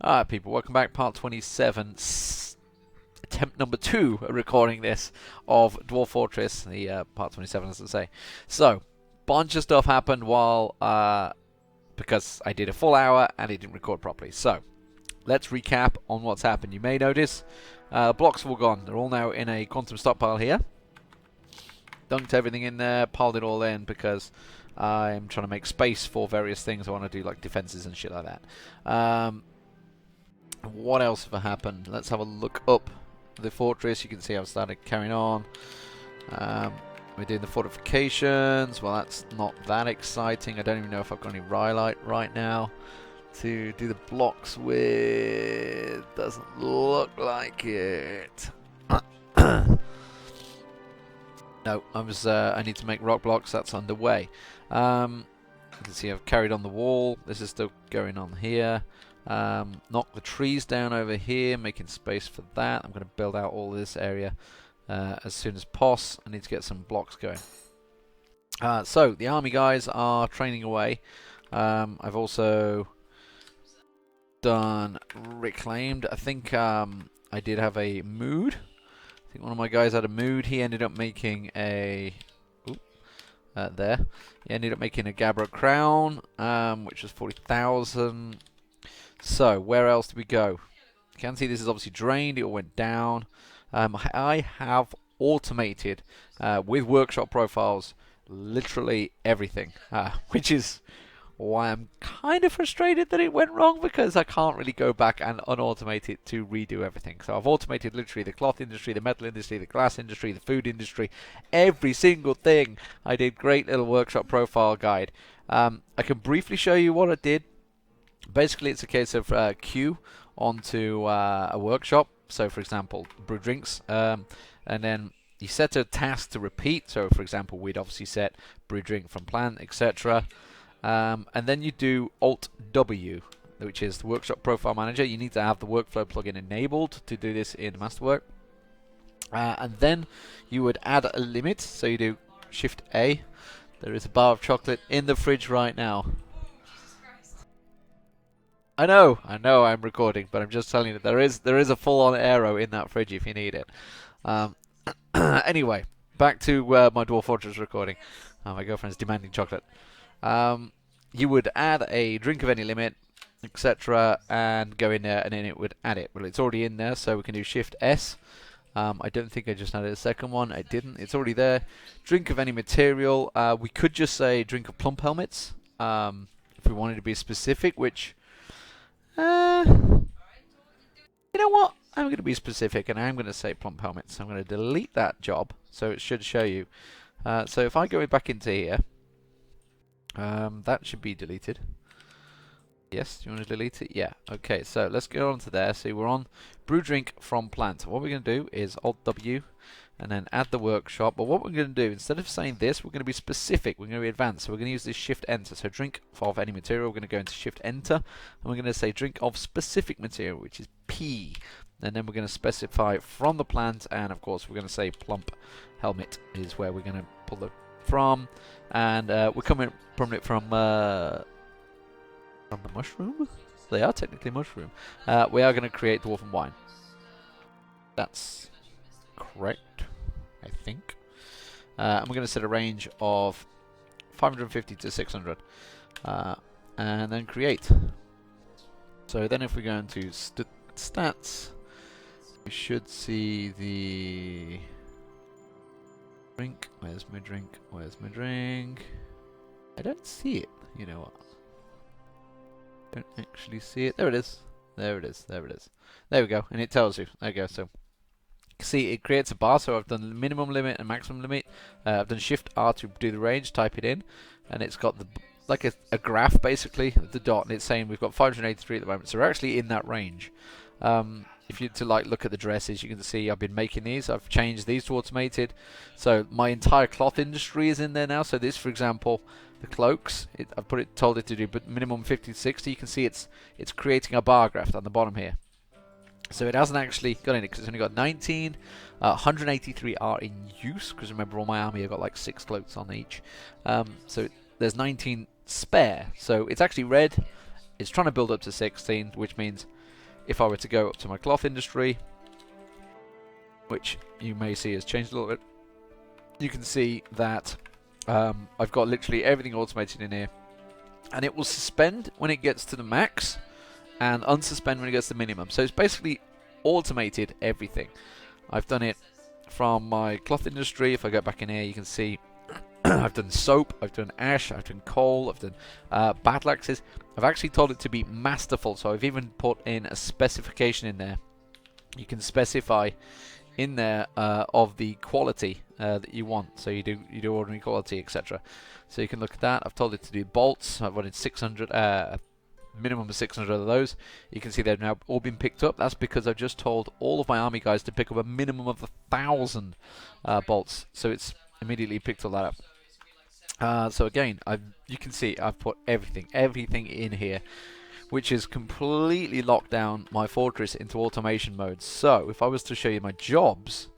Alright people, welcome back, part 27, attempt number 2 at recording this of Dwarf Fortress, the part 27 as I say. So, bunch of stuff happened while, because I did a full hour and it didn't record properly. So, let's recap on what's happened. You may notice, blocks are all gone, they're all now in a quantum stockpile here. Dunked everything in there, piled it all in because I'm trying to make space for various things. I want to do like defenses and shit like that. What else have happened? Let's have a look up the fortress. You can see I've started carrying on. We're doing the fortifications. Well, that's not that exciting. I don't even know if I've got any rhyolite right now to do the blocks with. Doesn't look like it. No, I need to make rock blocks. That's underway. You can see I've carried on the wall. This is still going on here. Knock the trees down over here, making space for that. I'm going to build out all this area as soon as possible. I need to get some blocks going. So the army guys are training away. I've also done reclaimed. I think I did have a mood. I think one of my guys had a mood. He ended up making a there. He ended up making a Gabbro crown, which was 40,000. So, where else do we go? You can see this is obviously drained, it all went down. I have automated, with workshop profiles, literally everything, which is why I'm kind of frustrated that it went wrong, because I can't really go back and unautomate it to redo everything. So I've automated literally the cloth industry, the metal industry, the glass industry, the food industry, every single thing. I did great little workshop profile guide. I can briefly show you what I did. Basically, it's a case of queue onto a workshop. So, for example, brew drinks, and then you set a task to repeat. So, for example, we'd obviously set brew drink from plant, etc. And then you do Alt W, which is the Workshop Profile Manager. You need to have the workflow plugin enabled to do this in Masterwork. And then you would add a limit. So you do Shift A. There is a bar of chocolate in the fridge right now. I know, I'm recording, but I'm just telling you that there is a full-on arrow in that fridge if you need it. Anyway, back to my Dwarf Fortress recording. My girlfriend's demanding chocolate. You would add a drink of any limit, etc., and go in there, and then it would add it. Well, it's already in there, so we can do Shift S. I don't think I just added a second one. I didn't. It's already there. Drink of any material. We could just say drink of plump helmets if we wanted to be specific, which... you know what? I'm going to be specific and I'm going to say plump helmets. I'm going to delete that job so it should show you. So if I go back into here, that should be deleted. Yes, do you want to delete it? Yeah. Okay, so let's go on to there. See, we're on brew drink from plant. What we're going to do is Alt W and then add the workshop. But what we're going to do, instead of saying this, we're going to be specific. We're going to be advanced. So we're going to use this Shift Enter. So drink of any material. We're going to go into Shift Enter. And we're going to say drink of specific material, which is P. And then we're going to specify from the plant. And of course, we're going to say plump helmet is where we're going to pull it from. And we're coming from it from the mushroom? They are technically mushroom. We are going to create dwarf and wine. That's correct, I think. And we're going to set a range of 550 to 600. And then create. So then if we go into stats, we should see the drink. Where's my drink? Where's my drink? I don't see it. You know what? Don't actually see it. There it is. There it is. There it is. There we go. And it tells you. There you go. So see, it creates a bar. So I've done minimum limit and maximum limit. I've done Shift R to do the range. Type it in, and it's got the like a graph basically, the dot, and it's saying we've got 583 at the moment. So we're actually in that range. If you like look at the dresses, you can see I've been making these. I've changed these to automated. So my entire cloth industry is in there now. So this, for example, the cloaks, I've told it to do but minimum 50 to 60. You can see it's creating a bar graph on the bottom here. So it hasn't actually got any because it's only got 19. 183 are in use because remember, all my army I've got like 6 cloaks on each. So there's 19 spare. So it's actually red. It's trying to build up to 16, which means If I were to go up to my cloth industry, which you may see has changed a little bit, you can see that I've got literally everything automated in here, and it will suspend when it gets to the max and unsuspend when it gets to the minimum. So it's basically automated everything. I've done it from my cloth industry. If I go back in here, you can see I've done soap, I've done ash, I've done coal, I've done battle axes. I've actually told it to be masterful, so I've even put in a specification in there. You can specify in there of the quality that you want. So you do ordinary quality, etc. So you can look at that. I've told it to do bolts. I've wanted 600, minimum of 600 of those. You can see they've now all been picked up. That's because I've just told all of my army guys to pick up a minimum of 1,000 bolts. So it's immediately picked all that up. So again, you can see I've put everything in here, which is completely locked down my fortress into automation mode. So if I was to show you my jobs,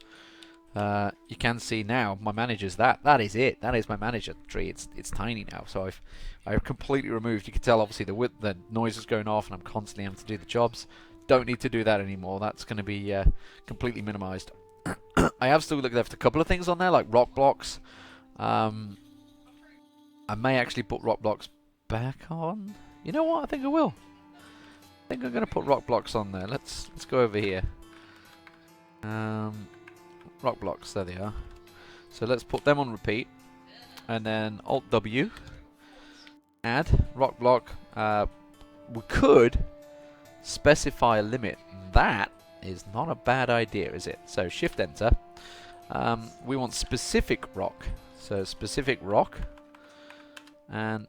you can see now my managers. That is it. That is my manager tree. It's tiny now. So I've completely removed. You can tell obviously the noise is going off, and I'm constantly having to do the jobs. Don't need to do that anymore. That's going to be completely minimized. I have still left a couple of things on there like rock blocks. I may actually put rock blocks back on. You know what? I think I will. I think I'm going to put rock blocks on there. Let's go over here. Rock blocks, there they are. So let's put them on repeat, and then Alt W, add rock block. We could specify a limit. That is not a bad idea, is it? So Shift Enter. We want specific rock. So specific rock. And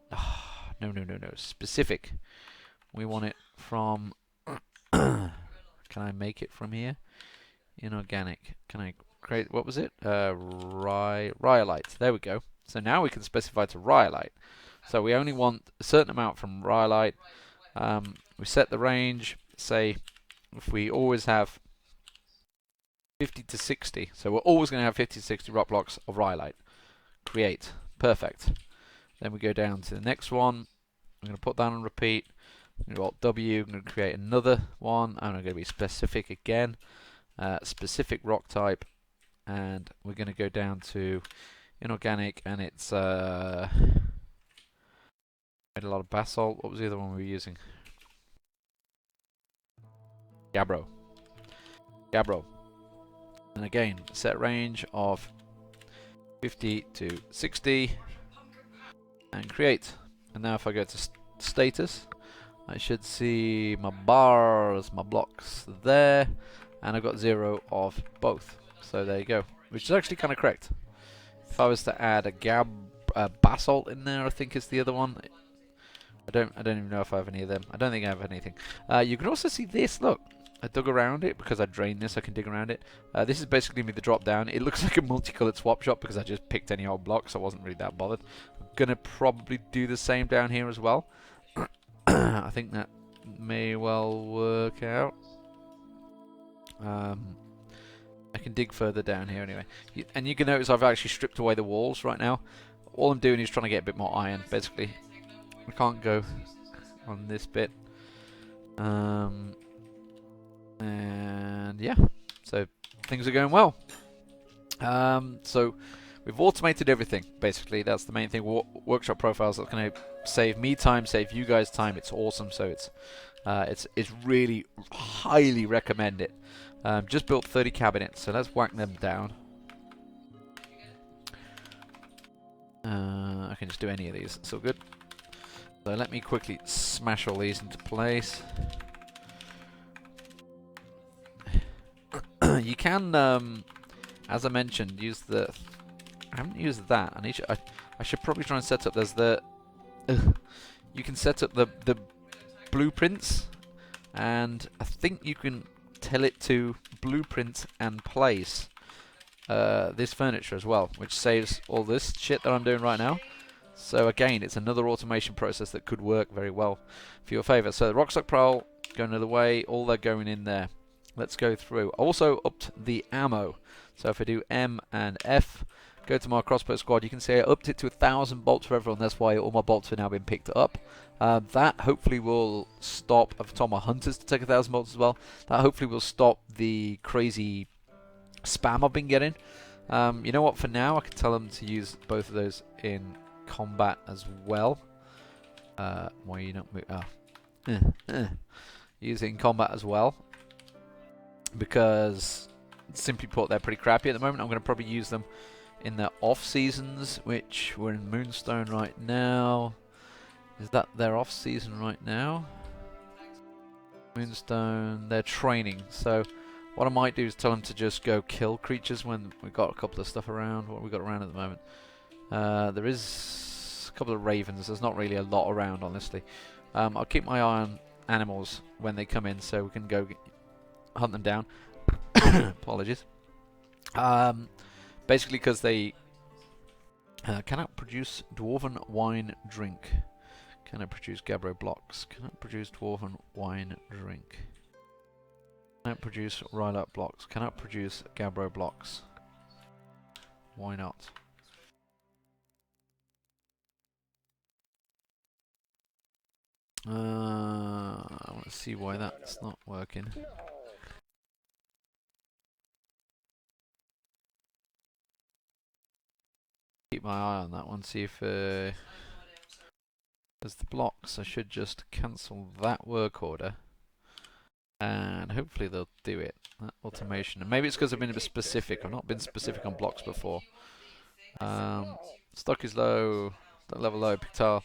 no, specific. We want it from. Can I make it from here? Inorganic. Can I create? What was it? Rhyolite. There we go. So now we can specify to rhyolite. So we only want a certain amount from rhyolite. We set the range. Say if we always have 50 to 60. So we're always going to have 50 to 60 rock blocks of rhyolite. Create. Perfect. Then we go down to the next one. I'm going to put that on repeat. I'm going to Alt W. I'm going to create another one. I'm going to be specific again. Specific rock type. And we're going to go down to inorganic. And it's made a lot of basalt. What was the other one we were using? Gabbro. And again, set range of 50 to 60. And create. And now if I go to status, I should see my bars, my blocks there, and I've got 0 of both. So there you go, which is actually kind of correct. If I was to add a basalt in there, I think is the other one. I don't even know if I have any of them. I don't think I have anything. You can also see this. Look, I dug around it because I drained this. I can dig around it. This is basically me the drop down. It looks like a multicolored swap shop because I just picked any old blocks. I wasn't really that bothered. Gonna probably do the same down here as well. I think that may well work out. I can dig further down here anyway. And you can notice I've actually stripped away the walls right now. All I'm doing is trying to get a bit more iron, basically. I can't go on this bit. And yeah, so things are going well. So we've automated everything, basically. That's the main thing. Workshop profiles that's going to save me time, save you guys time. It's awesome. So it's really highly recommend it. Just built 30 cabinets, so let's whack them down. I can just do any of these. It's all good. So let me quickly smash all these into place. You can, as I mentioned, use the. I haven't used that. I should probably try and set up. There's the. You can set up the blueprints, and I think you can tell it to blueprint and place this furniture as well, which saves all this shit that I'm doing right now. So again, it's another automation process that could work very well for your favour. So the Rockstock Prowl going the other way, all they're going in there. Let's go through. Also upped the ammo. So if I do M and F, Go to my crossbow squad. You can see I upped it to 1,000 bolts for everyone. That's why all my bolts have now been picked up. That hopefully will stop. I've told my hunters to take 1,000 bolts as well. That hopefully will stop the crazy spam I've been getting. You know what? For now, I can tell them to use both of those in combat as well. Why are you not moving? Use it in combat as well, because simply put, they're pretty crappy at the moment. I'm going to probably use them in the off seasons, which we're in Moonstone right now. Is that their off season right now? Moonstone, they're training. So what I might do is tell them to just go kill creatures when we've got a couple of stuff around. What have we got around at the moment? There is a couple of ravens. There's not really a lot around, honestly. I'll keep my eye on animals when they come in, so we can go hunt them down. Apologies. Basically, because they cannot produce dwarven wine drink. Cannot produce gabbro blocks. Cannot produce dwarven wine drink. Cannot produce rhylock blocks. Cannot produce gabbro blocks. Why not? I want to see why that's not working. Keep my eye on that one, see if there's the blocks. I should just cancel that work order, and hopefully they'll do it. That automation, and maybe it's because I've been a bit specific. I've not been specific on blocks before. Stock is low, level low, pigtail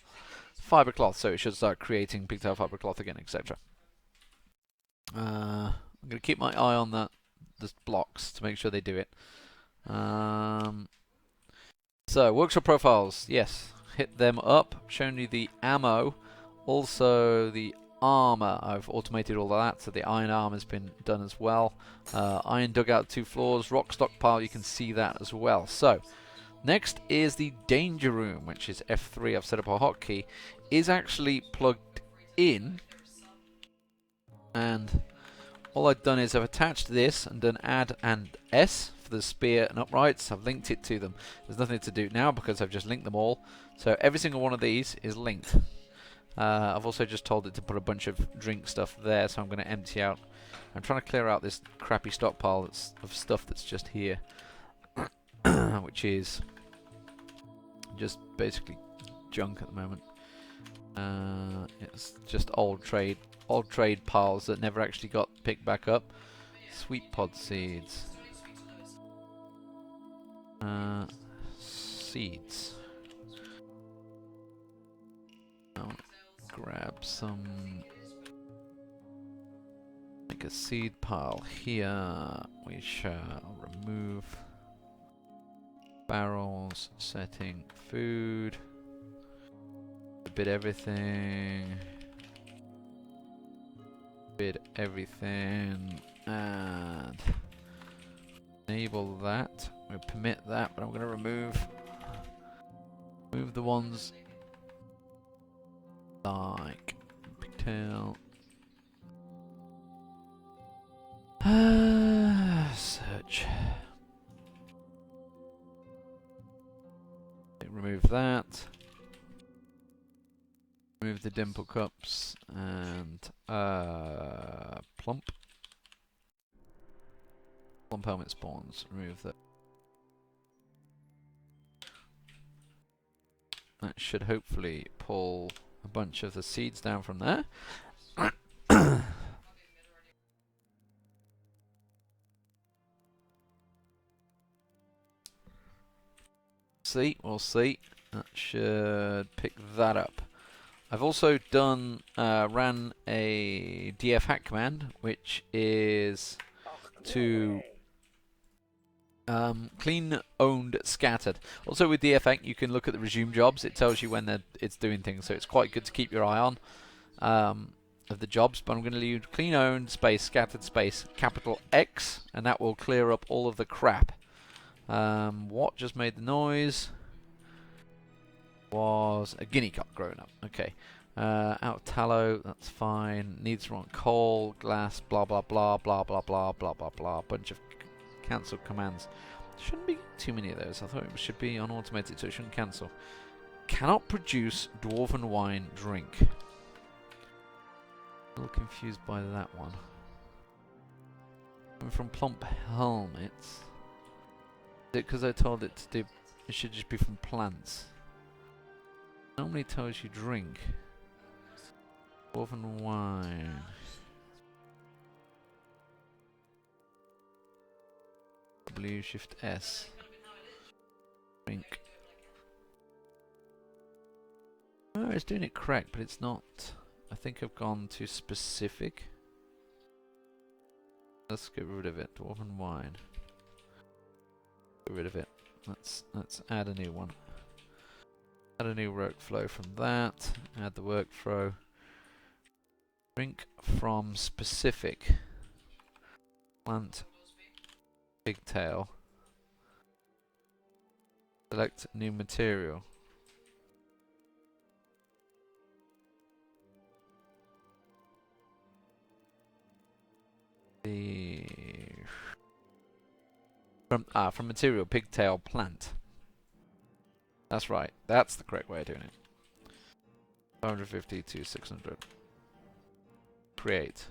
fiber cloth, so it should start creating pigtail fiber cloth again, etc. I'm going to keep my eye on the blocks to make sure they do it. So, workshop profiles, yes, hit them up. Showing you the ammo, also the armor. I've automated all of that, so the iron armor has been done as well. Iron dugout 2 floors, rock stockpile, you can see that as well. So, next is the danger room, which is F3. I've set up a hotkey. Is actually plugged in, and all I've done is I've attached this and done add and S for the spear and uprights. I've linked it to them. There's nothing to do now because I've just linked them all. So every single one of these is linked. I've also just told it to put a bunch of drink stuff there, so I'm going to empty out. I'm trying to clear out this crappy stockpile of stuff that's just here, which is just basically junk at the moment. It's just old trade piles that never actually got picked back up. Sweet pod seeds. Seeds. I'll grab some. Make a seed pile here. We shall remove barrels. Setting food. A bit everything. Everything, and enable that. We'll permit that, but I'm going to remove the ones like pigtail. Search. Remove that. Remove the dimple cups and plump helmet spawns. Remove that. That should hopefully pull a bunch of the seeds down from there. We'll see. That should pick that up. I've also ran a df hack command, which is to clean, owned, scattered. Also with df hack, you can look at the resume jobs. It tells you when it's doing things, so it's quite good to keep your eye on of the jobs. But I'm going to leave clean, owned, space, scattered, space, capital X, and that will clear up all of the crap. What just made the noise? Was a guinea cock growing up. Okay. Out of tallow, that's fine. Needs to run coal, glass, blah blah blah, blah blah blah, blah blah blah. Bunch of cancelled commands. Shouldn't be too many of those. I thought it should be on automated, so it shouldn't cancel. Cannot produce dwarven wine drink. A little confused by that one. Coming from plump helmets. Is it because I told it to do? It should just be from plants. Normally tells you drink. Dwarven wine. W shift S. Drink. Oh, it's doing it correct, but it's not. I think I've gone to specific. Let's get rid of it. Dwarven wine. Get rid of it. Let's add a new one. Add a new workflow from that. Add the workflow. Drink from specific. Plant. Pigtail. Select new material. From material pigtail plant. That's right. That's the correct way of doing it. 550 to 600. Create.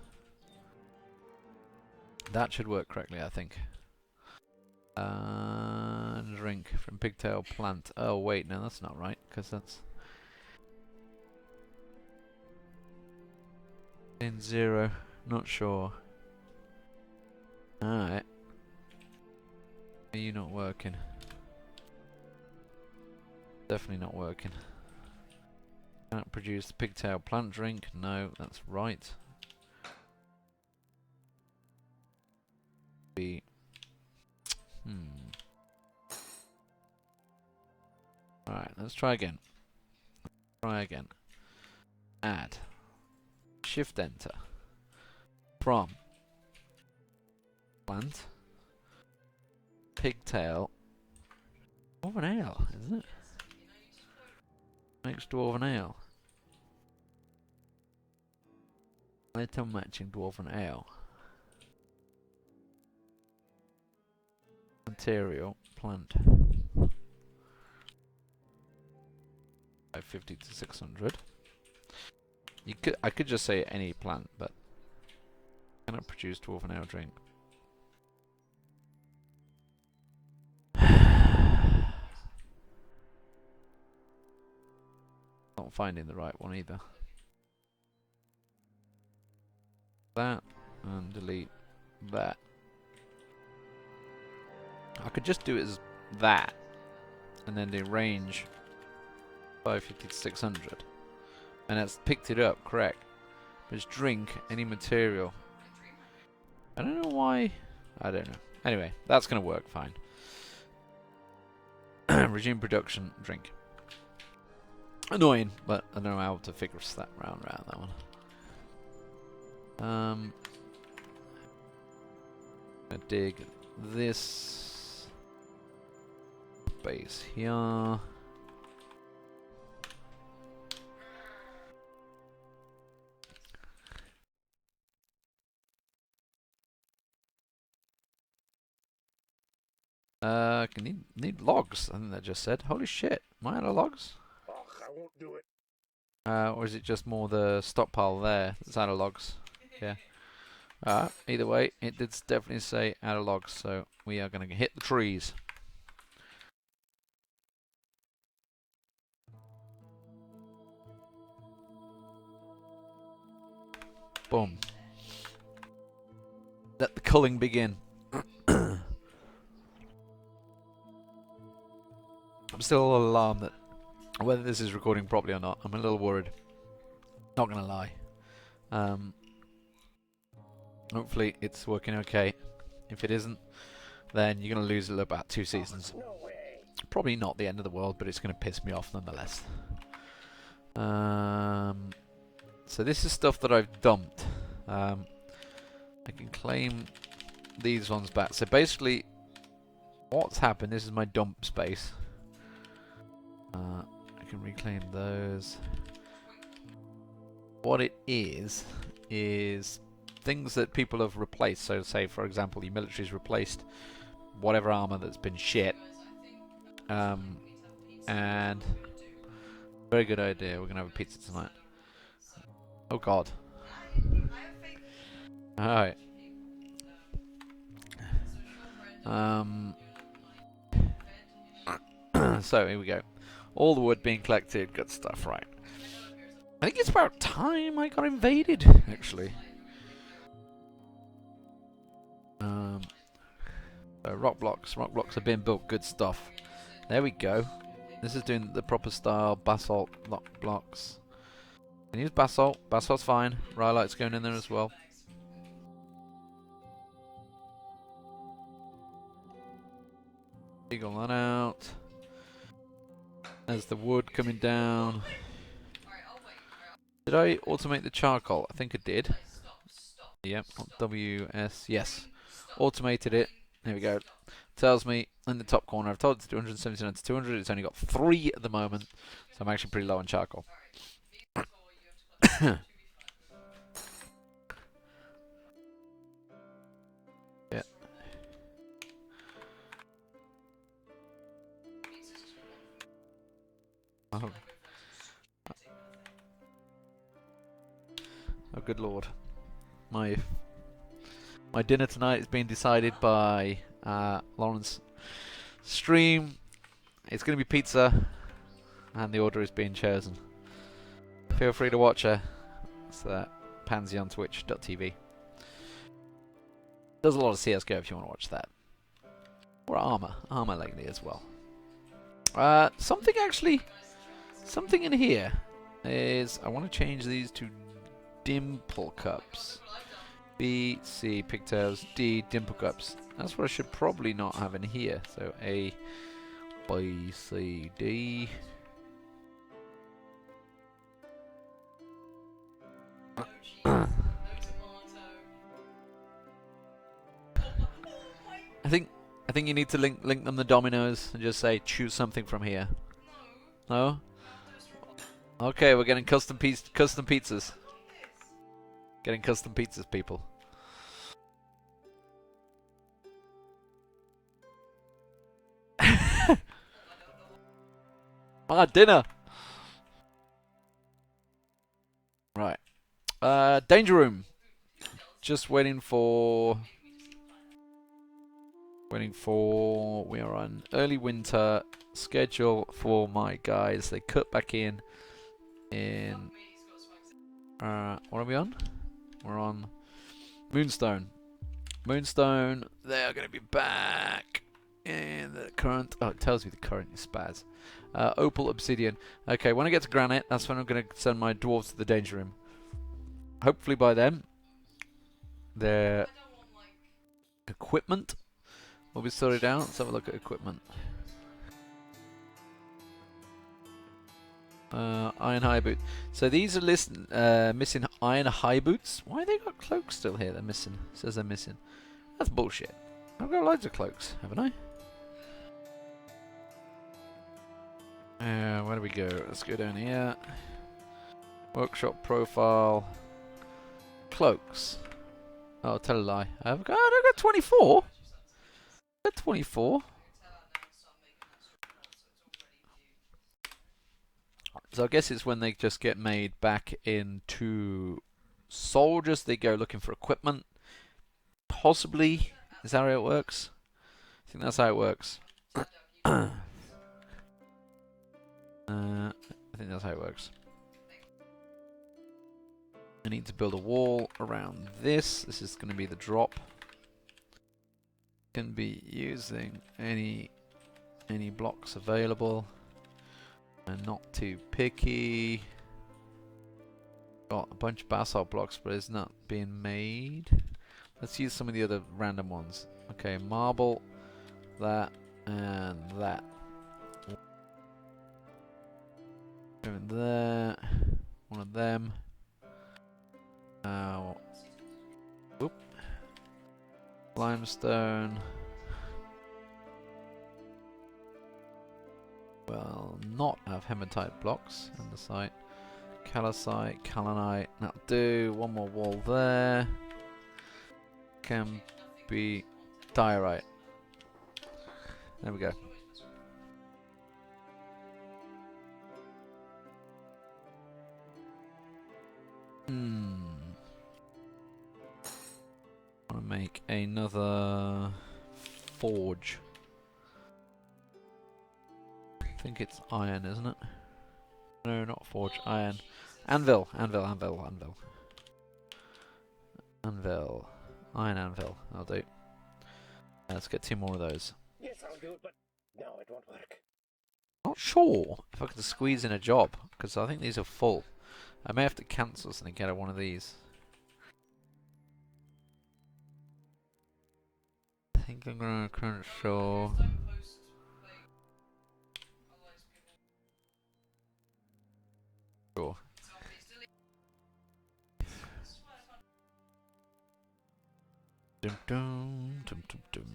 That should work correctly, I think. Drink from pigtail plant. Oh wait, no, that's not right, because that's in 0. Not sure. Alright. Are you not working? Definitely not working. Can't produce the pigtail plant drink. No, that's right. Be. Alright, let's try again. Try again. Add. Shift enter. From. Plant. Pigtail. Dwarven ale, isn't it? Makes dwarven ale. Item matching dwarven ale. Material plant. 550 to 600. I could just say any plant, but cannot produce dwarven ale drink. Not finding the right one either. That and delete that. I could just do it as that, and then the range 550 to 600, and it's picked it up correct. But it's drink any material. I don't know why. I don't know. Anyway, that's gonna work fine. Resume production. Drink. Annoying, but I don't know how to figure that around that one. I dig this base here. Need logs. I think that just said. Holy shit! Am I out of logs? Oh, I won't do it. Or is it just more the stockpile there that's out of logs? Yeah. Either way, it did definitely say out of logs, so we are going to hit the trees. Boom. Let the culling begin. I'm still a little alarmed that whether this is recording properly or not. I'm a little worried. Not gonna lie. Hopefully it's working okay. If it isn't, then you're gonna lose about 2 seasons. No way. Probably not the end of the world, but it's gonna piss me off nonetheless. So this is stuff that I've dumped. I can claim these ones back. So basically, what's happened? This is my dump space. I can reclaim those. What it is things that people have replaced. So say, for example, your military's replaced whatever armor that's been shit. And very good idea. We're gonna have a pizza tonight. Oh God. All right. So here we go. All the wood being collected. Good stuff. Right. I think it's about time I got invaded. Actually. Rock blocks. Rock blocks are being built. Good stuff. There we go. This is doing the proper style basalt rock blocks. Can use basalt. Basalt's fine. Rhyolite's going in there as well. Eagle that out. There's the wood coming down. Did I automate the charcoal? I think I did. Yep. WS. Yes. Automated it. There we go. Tells me in the top corner. I've told it to do 179 to 200. It's only got 3 at the moment. So I'm actually pretty low on charcoal. Yeah. Oh. Oh, good lord. My dinner tonight is being decided by Lawrence stream. It's going to be pizza, and the order is being chosen. Feel free to watch her. It's Pansy on twitch.tv. Does a lot of CSGO if you want to watch that. Or armor lately as well. Something in here is I want to change these to dimple cups. B, C, pigtails, D, dimple cups. That's what I should probably not have in here. So A, B, C, D. I think you need to link them the dominoes and just say choose something from here. No? Okay, we're getting custom pizzas. Getting custom pizzas, people. My dinner. Right. Danger room. Just waiting for. We are on early winter schedule for my guys. They cut back in. What are we on? We're on Moonstone. Moonstone. They are going to be back in the current. Oh, it tells me the current is spaz. Opal Obsidian. Okay, when I get to Granite, that's when I'm going to send my dwarves to the danger room. Hopefully by then, their equipment will be sorted out. Let's have a look at equipment. Iron high boot. So these are missing iron high boots. Why they got cloaks still here? They're missing. It says they're missing. That's bullshit. I've got loads of cloaks, haven't I? Where do we go? Let's go down here. Workshop profile. Cloaks. Oh, tell a lie. I've got 24. I've got 24. So I guess it's when they just get made back into soldiers. They go looking for equipment. Possibly. Is that how it works? I think that's how it works. I think that's how it works. I need to build a wall around this. This is going to be the drop. Can be using any blocks available. And not too picky. Got a bunch of basalt blocks, but it's not being made. Let's use some of the other random ones. Okay, marble, that, and that. Going there. One of them. Whoop. Limestone. Well, not have hematite blocks in the site. Calcite, kaolinite. That'll do. One more wall there. Can be diorite. There we go. I want to make another forge. I think it's iron, isn't it? No, not forge, iron. Anvil, anvil, anvil, anvil. Anvil. Iron anvil, I'll do. Let's get 2 more of those. Yes, I'll do it, but no, it won't work. Not sure if I can squeeze in a job, because I think these are full. I may have to cancel something and get one of these. I think I'm going to cancel. Sure. Dum dum dum dum dum.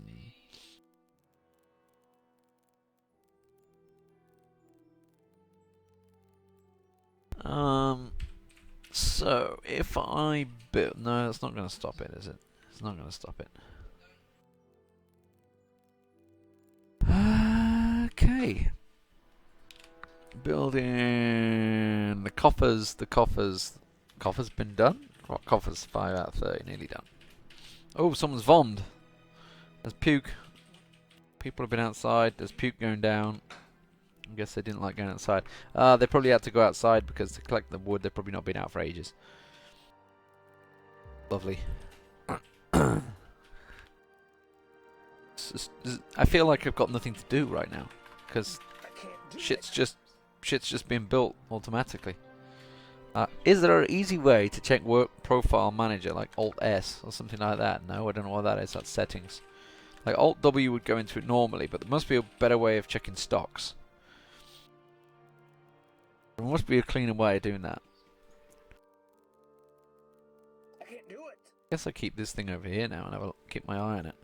So if I build, no, it's not going to stop it, is it? It's not going to stop it. Okay. Building the coffers. The coffers. Coffers been done? What coffers? 5 out of 30, nearly done. Oh, someone's vommed. There's puke. People have been outside. There's puke going down. I guess they didn't like going outside. They probably had to go outside because to collect the wood, they've probably not been out for ages. Lovely. I feel like I've got nothing to do right now because shit's just being built automatically. Is there an easy way to check work profile manager like Alt S or something like that? No, I don't know what that is. That's settings. Like Alt W would go into it normally, but there must be a better way of checking stocks. There must be a cleaner way of doing that. I can't do it. I guess I keep this thing over here now and keep my eye on it.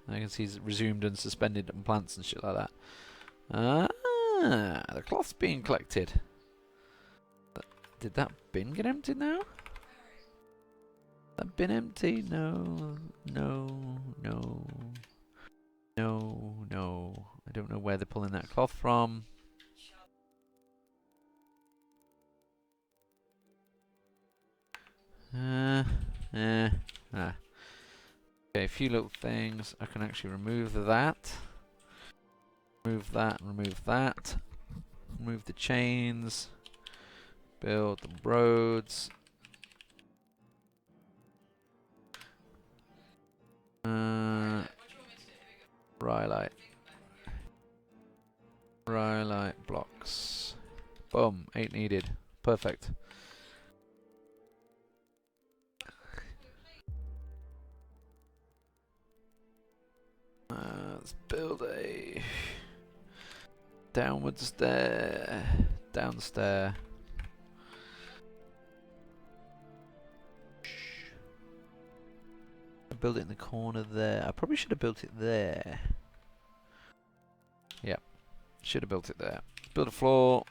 I can see it's resumed and suspended and plants and shit like that. The cloth's being collected. Did that bin get emptied now? That bin empty? No, no, no, no, no. I don't know where they're pulling that cloth from. Okay, a few little things. I can actually remove that. Remove that, remove that. Remove the chains. Build the roads. Rhyolite blocks. Boom, 8 needed. Perfect. Let's build a downward stair. Down the stair. Build it in the corner there. I probably should have built it there. Yep. Should have built it there. Build a floor.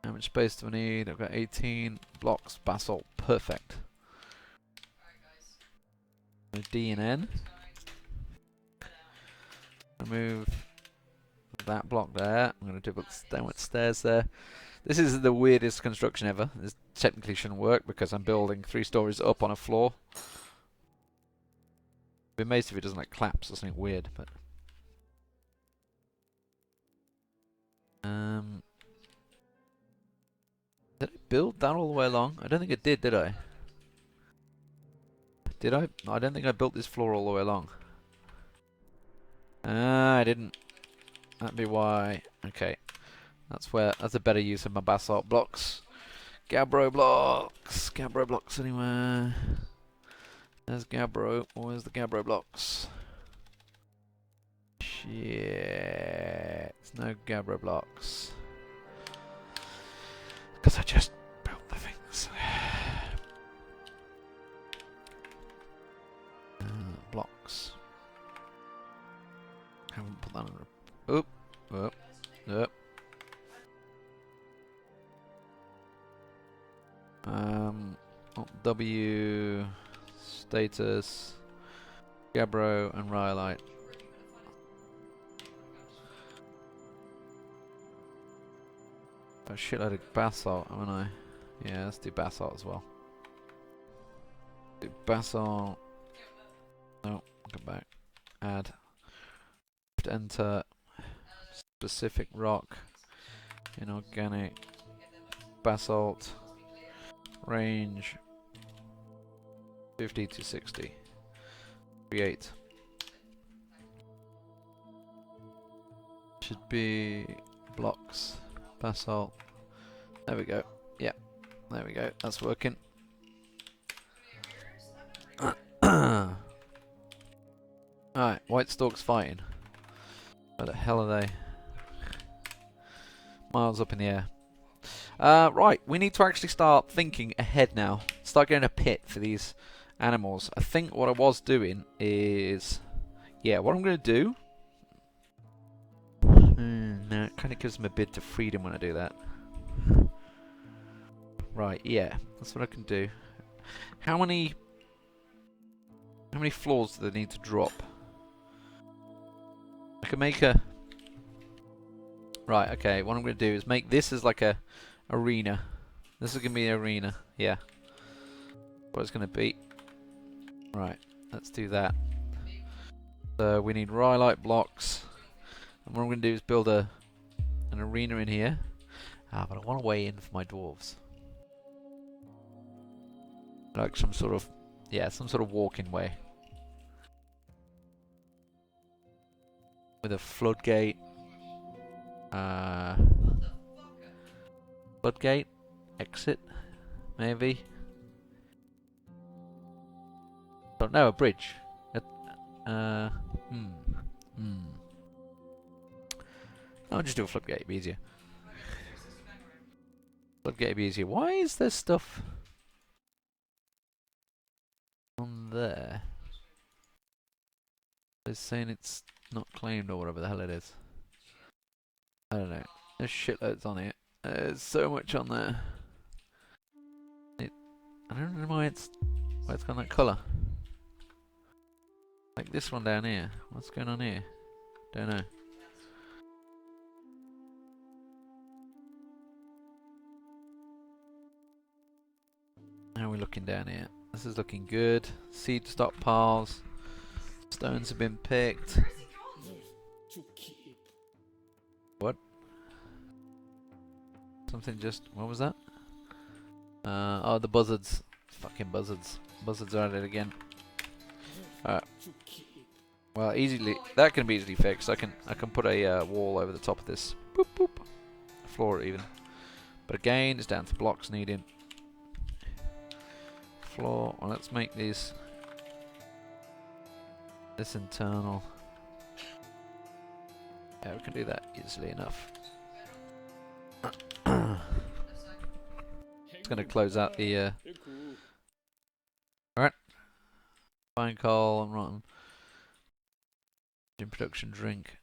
How much space do I need? I've got 18 blocks. Basalt. Perfect. D and N. Remove that block there. I'm going to do downward stairs there. This is the weirdest construction ever. This technically shouldn't work because I'm building 3 stories up on a floor. I'd be amazed if it doesn't like collapse or something weird, but did I build that all the way along? I don't think I did I? Did I? I don't think I built this floor all the way along. Ah, I didn't. That'd be why. Okay. That's a better use of my basalt blocks. Gabbro blocks. Gabbro blocks anywhere. There's Gabbro. Where's the Gabbro blocks? Shit. There's no Gabbro blocks. Because I just built the things. Blocks. Haven't put that on. Oop. Oop. Oop. Alt W status. Gabbro and Rhyolite. A shitload of basalt, haven't I? Yeah, let's do basalt as well. Do basalt. No, come back. Add. Enter specific rock. Inorganic. Basalt. Range 50 to 60. Create. Should be blocks. Basalt. There we go. Yeah. There we go. That's working. Alright, White Stork's fighting. Where the hell are they? Miles up in the air. Right, we need to actually start thinking ahead now. Start getting a pit for these animals. I think what I was doing is... Yeah, what I'm going to do... no, it kind of gives them a bit of freedom when I do that. Right, yeah, that's what I can do. How many floors do they need to drop? I can make a... Right, okay, what I'm going to do is make this as like a arena. This is going to be an arena, yeah. What it's going to be. Right, let's do that. So we need rhyolite blocks. And what I'm going to do is build an arena in here. Ah, but I want a way in for my dwarves. Like some sort of, yeah, some sort of walking way. With a floodgate. Floodgate? Exit? Maybe? Don't know, a bridge. I'll just do a floodgate, it'd be easier. Floodgate would be easier. Why is there stuff on there? It's saying it's not claimed or whatever the hell it is. I don't know. There's shitloads on it. There's so much on there. I don't know why it's got that colour. Like this one down here. What's going on here? Don't know. How are we looking down here? This is looking good. Seed stockpiles. Stones have been picked. What? Something just... What was that? Oh, the buzzards. Fucking buzzards. Buzzards are at it again. Well, easily... That can be easily fixed. I can put a wall over the top of this. Boop, boop. Floor even. But again, it's down to blocks needed. Floor. Well, let's make these... This internal. Yeah, we can do that easily enough. It's going to close out the... Alright. Fine coal and rotten. In production drink.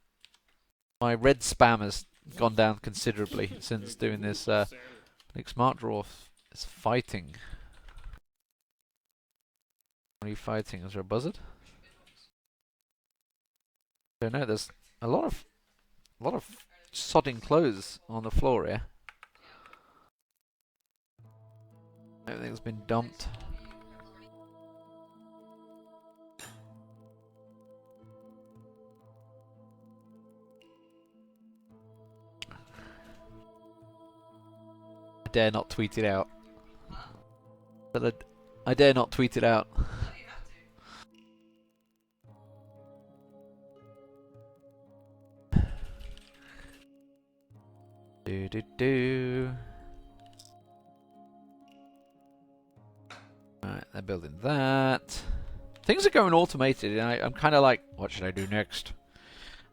My red spam has gone down considerably since doing this. I think Smart Dwarf is fighting. What are you fighting? Is there a buzzard? I don't know. There's a lot of sodding clothes on the floor here. Everything's been dumped. I dare not tweet it out. But I dare not tweet it out. Alright, they're building that. Things are going automated, and I'm kind of like, what should I do next?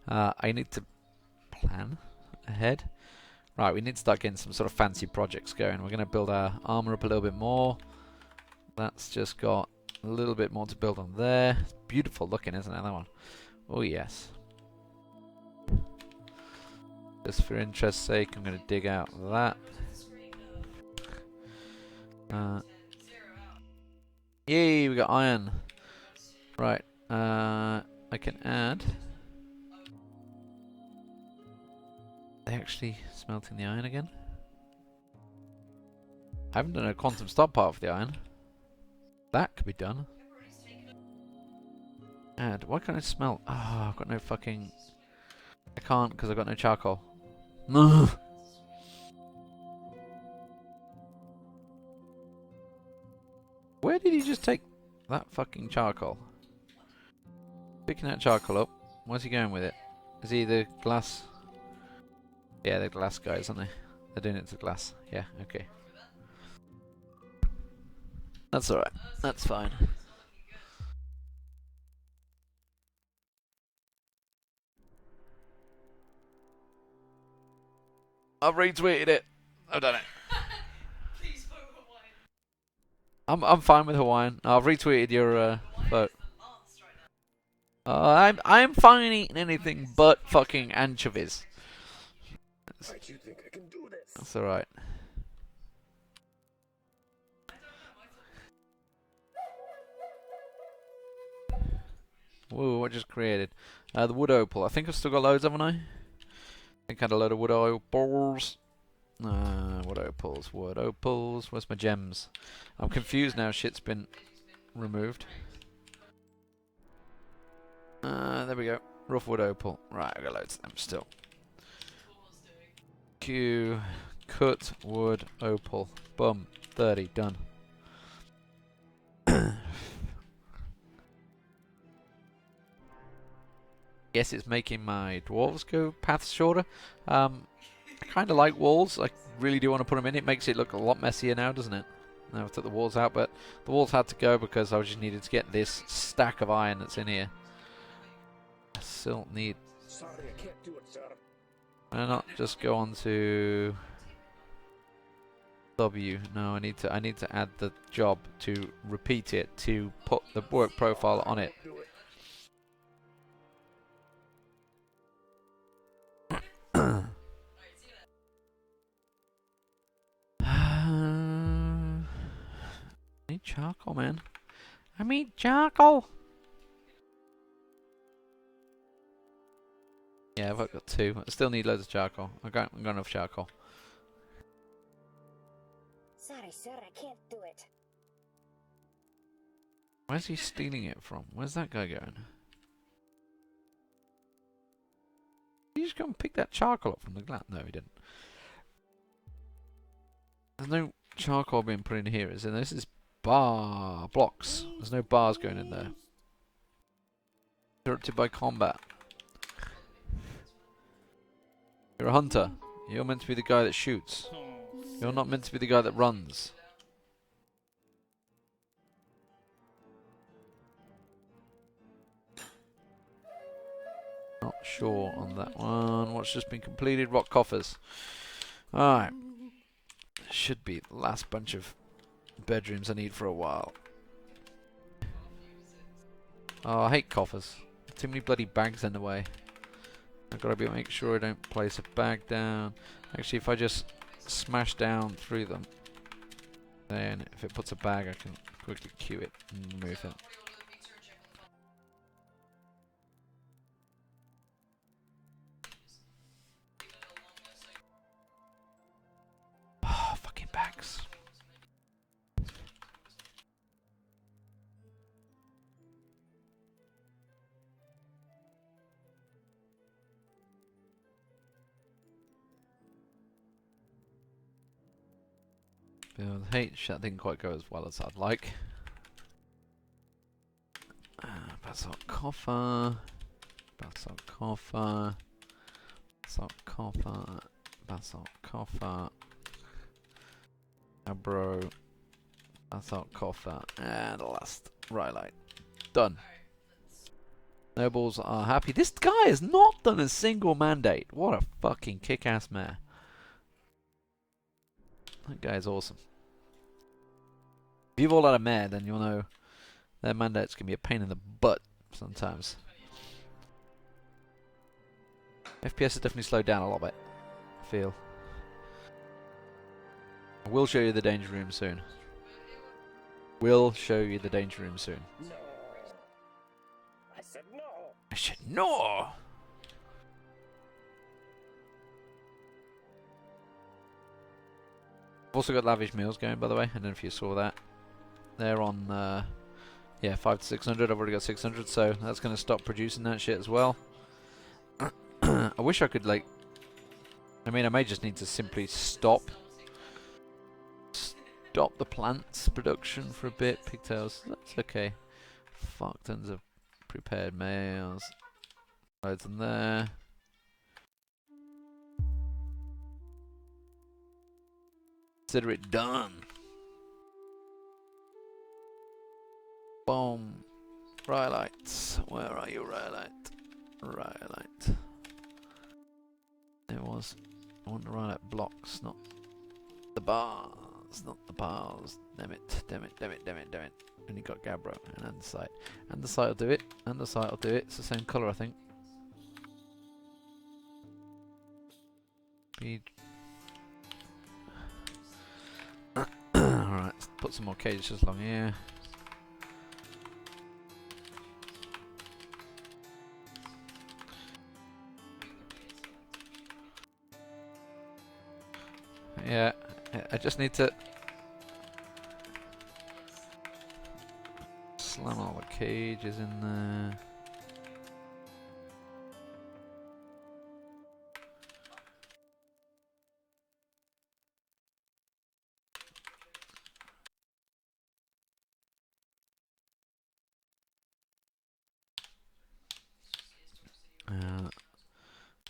I need to plan ahead. Right, we need to start getting some sort of fancy projects going. We're going to build our armor up a little bit more. That's just got a little bit more to build on there. It's beautiful looking, isn't it, that one? Oh, yes. Just for interest's sake, I'm going to dig out that. Yay, we got iron. Right, I can add. They actually smelting the iron again? I haven't done a quantum stockpile for the iron. That could be done. Add. Why can't I smelt? Oh, I've got no fucking. I can't because I've got no charcoal. No. Where did he just take that fucking charcoal? Picking that charcoal up. Where's he going with it? Is he the glass? Yeah, they're glass guys, aren't they? They're doing it to glass. Yeah, okay. That's alright. That's fine. I've retweeted it. I've done it. I'm fine with Hawaiian. I've retweeted your vote. I'm fine eating anything but fucking anchovies. Why do you think I can do this? That's alright. Whoa, what just created? The wood opal. I think I've still got loads, haven't I? I think I had a load of wood opals. Wood opals, wood opals. Where's my gems? I'm confused now. Shit's been removed. There we go. Rough wood opal. Right, I've got loads of them still. Q. Cut wood opal. Boom. 30. Done. Guess it's making my dwarves go paths shorter. I kind of like walls. I really do want to put them in. It makes it look a lot messier now, doesn't it? Now I've took the walls out, but the walls had to go because I just needed to get this stack of iron that's in here. I still need. Sorry, I can't do it, sir. Why not just go on to W? No, I need to add the job to repeat it to put the work profile on it. Do it. I need charcoal, man. I need charcoal. Yeah, I've got 2. I still need loads of charcoal. I've got enough charcoal. Sorry, sir, I can't do it. Where's he stealing it from? Where's that guy going? Did he just go and pick that charcoal up from the glass? No, he didn't. There's no charcoal being put in here, is there? This is bar blocks. There's no bars going in there. Interrupted by combat. You're a hunter. You're meant to be the guy that shoots. You're not meant to be the guy that runs. Not sure on that one. What's just been completed? Rock coffers. Alright. Should be the last bunch of bedrooms I need for a while. Oh, I hate coffers. Too many bloody bags in the way. I've got to make sure I don't place a bag down. Actually, if I just smash down through them, then if it puts a bag, I can quickly queue it and move it. Oh, fucking bags. Build H, that didn't quite go as well as I'd like. Basalt coffer. Basalt coffer. Basalt coffer. Basalt coffer. Abro. Basalt coffer. And the last rhyolite. Done. Nobles are happy. This guy has not done a single mandate. What a fucking kick-ass man. That guy's awesome. If you've all had a mare, then you'll know their mandates can be a pain in the butt sometimes. FPS has definitely slowed down a lot bit, I feel. I will show you the danger room soon. Will show you the danger room soon. No. I said no. I've also got lavish meals going, by the way. I don't know if you saw that. They're on, yeah, 5 to 600. I've already got 600, so that's going to stop producing that shit as well. I wish I could, like... I mean, I may just need to simply stop the plants production for a bit. Pigtails, that's okay. Fuck tons of prepared meals. Loads in there. Consider it done. Boom. Rhyolites. Where are you, Rhyolite? Rhyolite. It was. I want the Rhyolite blocks, not the bars. Not the bars. Damn it. Damn it. Damn it. Damn it. Damn it. Only got Gabbro and Andesite. Andesite will do it. Andesite will do it. It's the same colour, I think. Speed. Alright, let's put some more cages along here. Yeah, I just need to slam all the cages in there.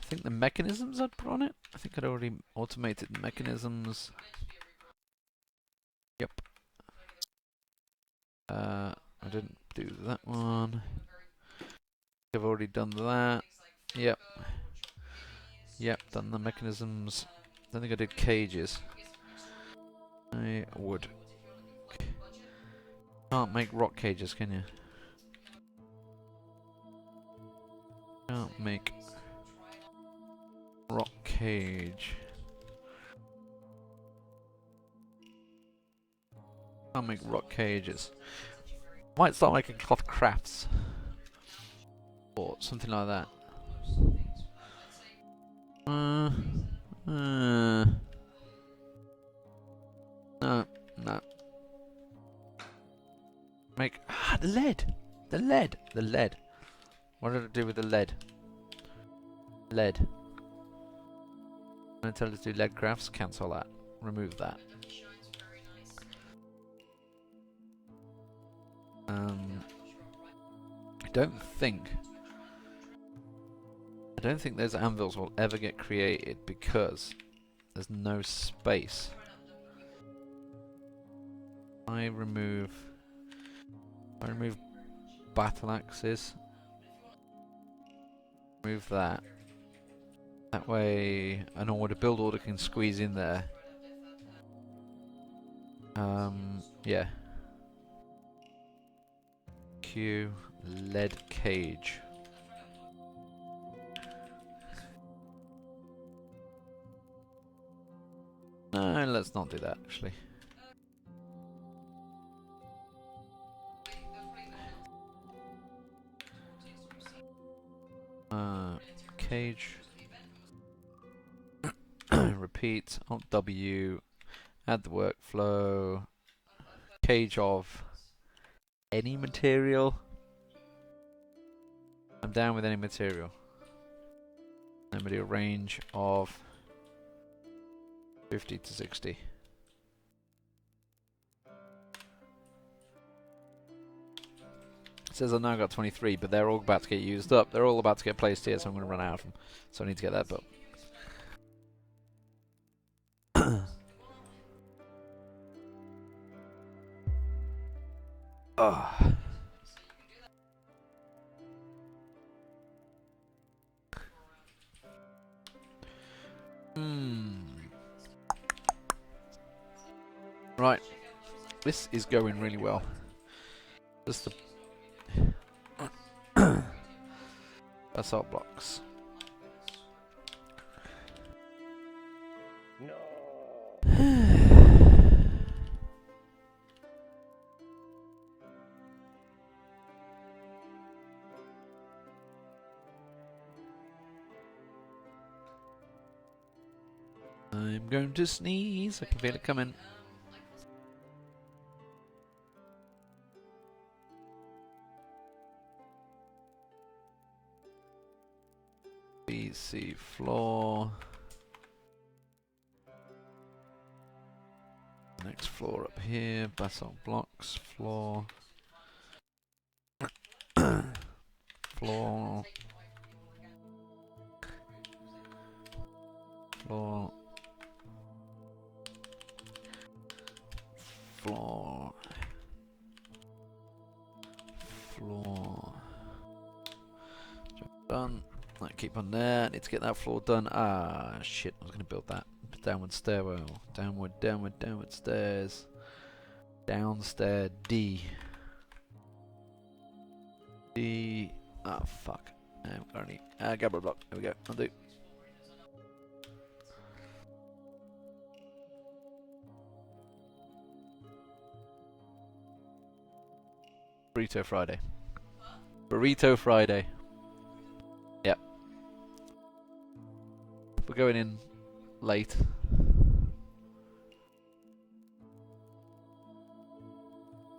I think the mechanisms I'd put on it. I think I'd already automated the mechanisms. Yep. I didn't do that one. I've already done that. Yep. Yep, done the mechanisms. I think I did cages. I would. Can't make rock cages, can you? Can't make rock cage. Can't make rock cages. Might start making cloth crafts. Or something like that. No, no. Make the lead. The lead. The lead. What did I do with the lead? Lead. I'm going to tell it to do lead crafts. Cancel that. Remove that. I don't think those anvils will ever get created because there's no space. I remove battle axes. Remove that. That way an build order can squeeze in there. Yeah. Q lead cage. No, let's not do that actually. Cage. Repeat. Alt W. Add the workflow. Cage of any material. I'm down with any material. Then a range of 50 to 60. It says I've now got 23, but they're all about to get used up. They're all about to get placed here, so I'm going to run out of them. So I need to get that built. Right. This is going really well. Just the basalt blocks. No. I'm going to sneeze. I can feel it coming. BC floor. Next floor up here. Basalt blocks. Floor. Floor. Floor. Floor. Floor. Job done. Right, keep on there. Need to get that floor done. Ah, shit. I was going to build that. Downward stairwell. Downward, downward, downward stairs. Downstairs D. D. Ah, fuck. Only. Gabber block. There we go. I'll do. Burrito Friday. Burrito Friday. Yep. We're going in late.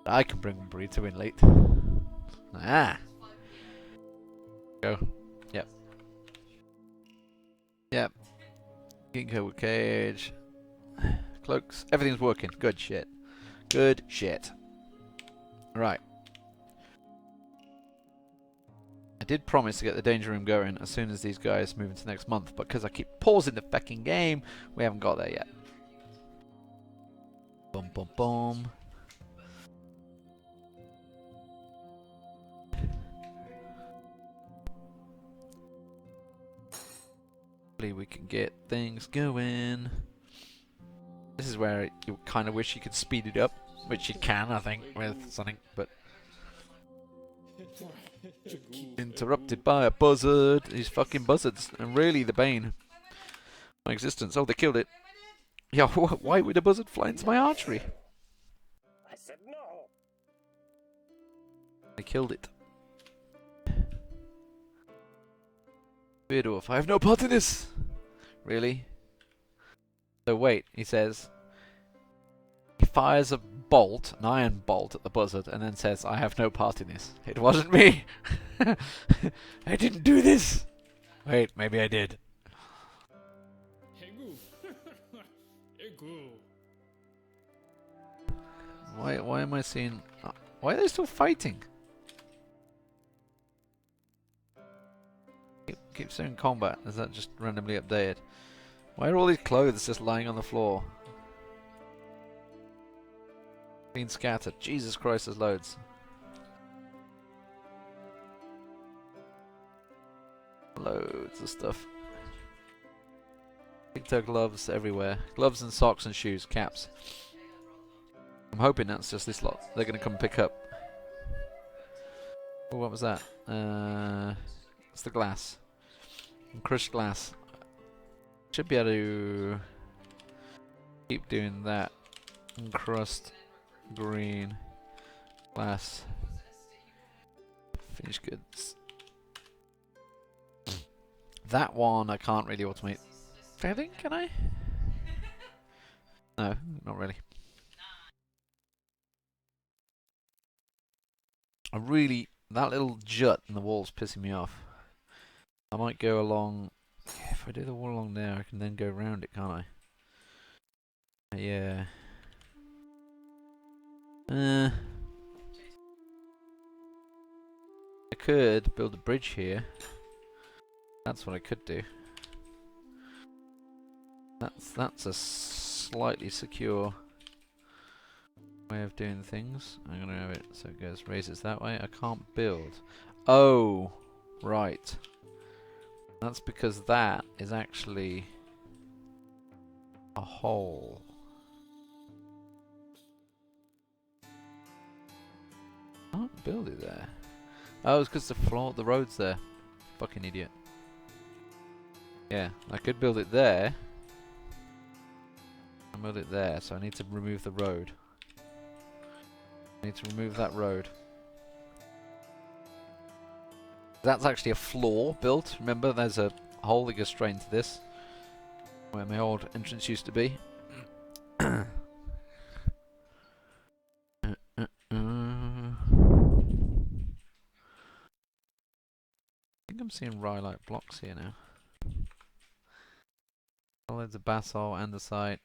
I can bring burrito in late. Ah. Go. Yep. Yep. Ginkgo with cage. Cloaks. Everything's working. Good shit. Good shit. Right. I did promise to get the danger room going as soon as these guys move into next month, but because I keep pausing the fucking game, we haven't got there yet. Boom, boom, boom. Hopefully we can get things going. This is where you kind of wish you could speed it up, which you can, I think, with something, but... Interrupted by a buzzard. These fucking buzzards are really the bane of my existence. Oh, they killed it. Yeah, why would a buzzard fly into my archery? I said no. They killed it. Dwarf, I have no part in this. Really? So wait, he says. He fires a bolt, an iron bolt at the buzzard, and then says, I have no part in this. It wasn't me. I didn't do this. Wait, maybe I did. Why am I seeing... why are they still fighting? Keep saying combat. Is that just randomly updated? Why are all these clothes just lying on the floor? Being scattered. Jesus Christ, there's loads. Loads of stuff. Pigtail gloves everywhere. Gloves and socks and shoes. Caps. I'm hoping that's just this lot. They're going to come pick up. Oh, what was that? It's the glass. Crushed glass. Should be able to keep doing that. Encrust. Green. Glass. Finished goods. That one I can't really automate. Failing, can I? No, not really. That little jut in the wall's pissing me off. I might go along. If I do the wall along there, I can then go around it, can't I? Yeah. I could build a bridge here. That's what I could do. That's a slightly secure way of doing things. I'm gonna have it so it goes raises that way. I can't build. Oh, right. That's because that is actually a hole. I can't build it there. Oh, it's because the road's there. Fucking idiot. Yeah, I could build it there. I build it there, so I need to remove the road. I need to remove that road. That's actually a floor built. Remember, there's a hole that goes straight into this. where my old entrance used to be. I think I'm seeing rhyolite blocks here now. Loads of basalt, andesite.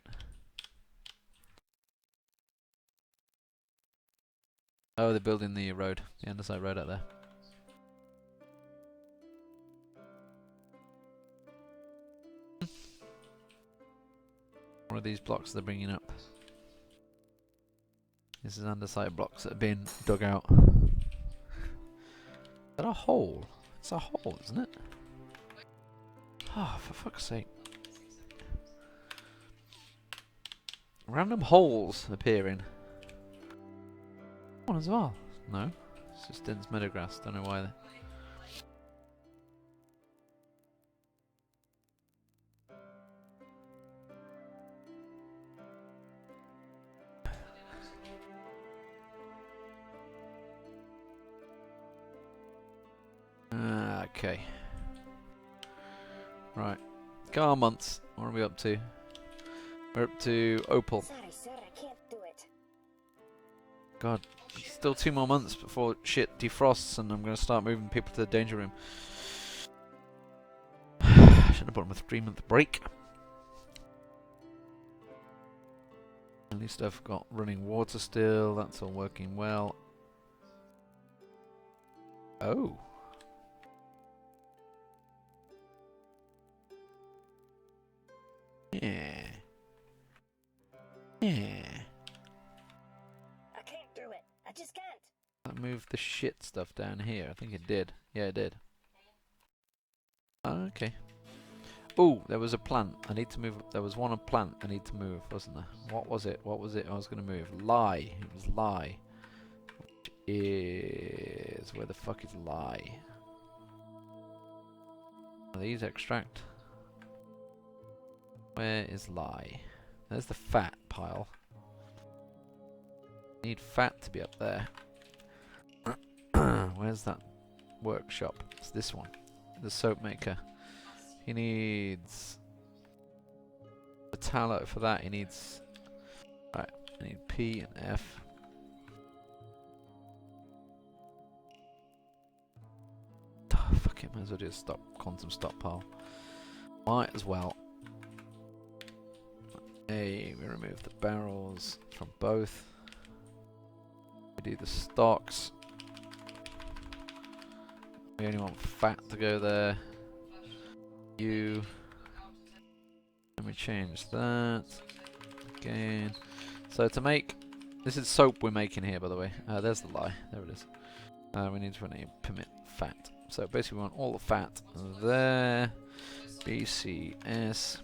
Oh, they're building the road, the andesite road out there. One of these blocks they're bringing up. This is andesite blocks that have been dug out. Is that a hole? It's a hole, isn't it? Oh, for fuck's sake. Random holes appearing. One as well. No. It's just dense meadowgrass. Don't know why. Okay. Right. Car months. What are we up to? We're up to Opal. Sorry, sir, I can't do it. God. Still 2 more months before shit defrosts and I'm going to start moving people to the danger room. Should have put them a 3-month break. At least I've got running water still. That's all working well. Oh. Yeah. Yeah. I can't do it. I just can't. I moved the shit stuff down here. I think it did. Yeah, it did. Okay. Oh, there was a plant. I need to move. There was one plant I need to move, wasn't there? What was it? What was it I was going to move? Lie. It was lie. Which is... Where the fuck is lie? Are these extract? Where is lie? There's the fat pile. Need fat to be up there. Where's that workshop? It's this one. The soap maker. He needs a tallow for that. He needs... Right, I need P and F. Oh, fuck it, might as well do a stop, quantum stockpile. Might as well. Hey, we remove the barrels from both. We do the stocks. We only want fat to go there. You. Let me change that. Again. So to make... This is soap we're making here, by the way. There's the lie. There it is. We need to permit fat. So basically we want all the fat there. BCS.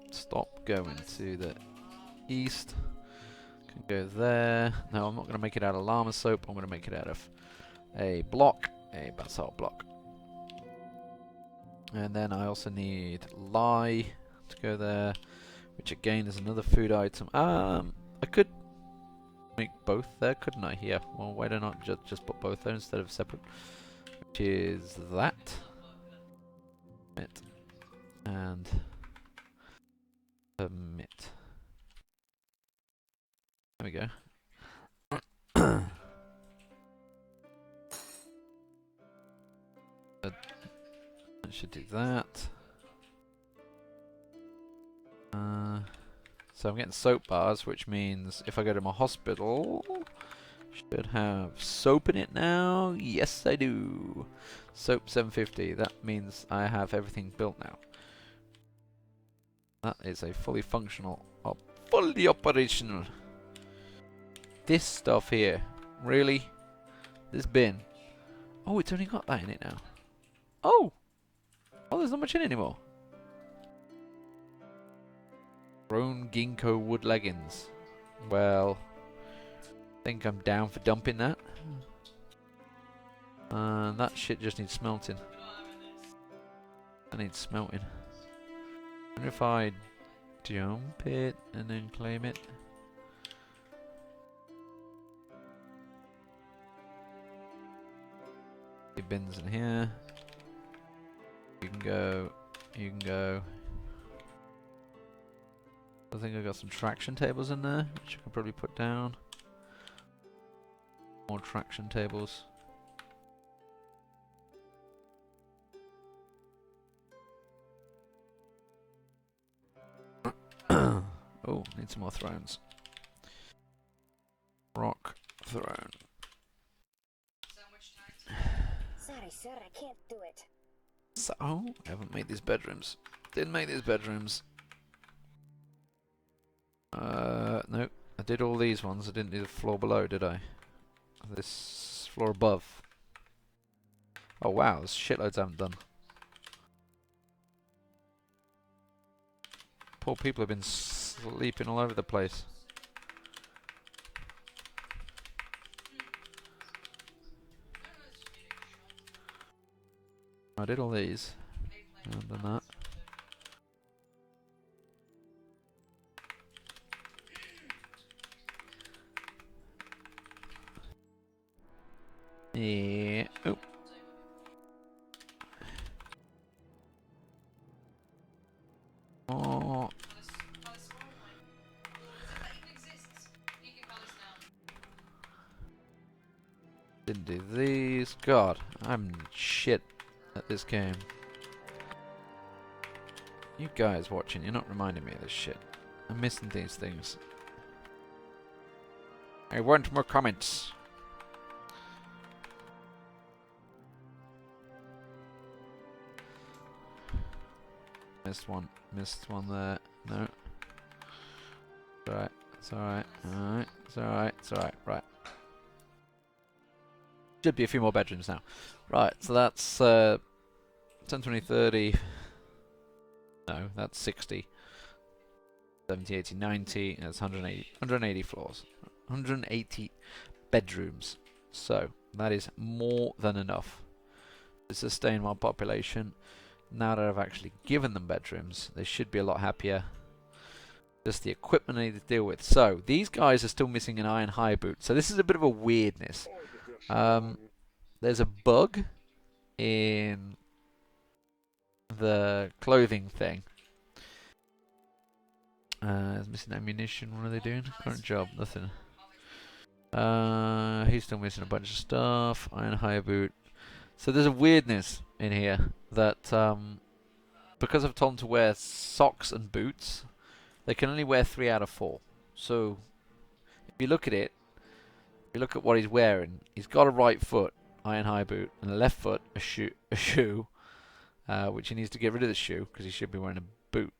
Stop going to the east. Can go there. No, I'm not going to make it out of llama soap. I'm going to make it out of a block. A basalt block. And then I also need lye to go there, which again is another food item. I could make both there, couldn't I? Yeah. Well, why don't I just put both there instead of separate? Which is that. Permit. And permit. There we go. I should do that. So I'm getting soap bars, which means if I go to my hospital, should have soap in it now. Yes, I do. Soap 750. That means I have everything built now. That is a fully functional, fully operational. This stuff here, really? This bin? Oh, it's only got that in it now. Oh! Oh, there's not much in it anymore. Grown ginkgo wood leggings. Well, I think I'm down for dumping that. That shit just needs smelting. That needs smelting. I wonder if I dump it and then claim it. The bins in here. You can go. You can go. I think I got some traction tables in there, which I can probably put down. More traction tables. Oh, need some more thrones. Rock throne. Sorry, sir, I can't do it. So, I haven't made these bedrooms. Didn't make these bedrooms. Nope. I did all these ones. I didn't do the floor below, did I? This floor above. Oh wow, there's shitloads I haven't done. Poor people have been sleeping all over the place. I did all these. I haven't done that. Yeah. Oh. Oh. Didn't do these. God, I'm shit at this game. You guys watching, you're not reminding me of this shit. I'm missing these things. I want more comments. Missed one there. No. It's alright, it's alright, alright, it's alright, it's alright, right. Should be a few more bedrooms now. Right, so that's 10, 20, 30. No, that's 60. 70, 80, 90. That's 180 floors. 180 bedrooms. So, that is more than enough to sustain my population. Now that I've actually given them bedrooms, they should be a lot happier. Just the equipment I need to deal with. So, these guys are still missing an iron high boot. So this is a bit of a weirdness. There's a bug in the clothing thing. Is missing ammunition. What are they doing? Current job, nothing. He's still missing a bunch of stuff. Iron high boot. So there's a weirdness in here that because I've told them to wear socks and boots, they can only wear 3 out of 4. So if you look at it, if you look at what he's wearing, he's got a right foot iron high boot and a left foot a shoe, which he needs to get rid of the shoe because he should be wearing a boot.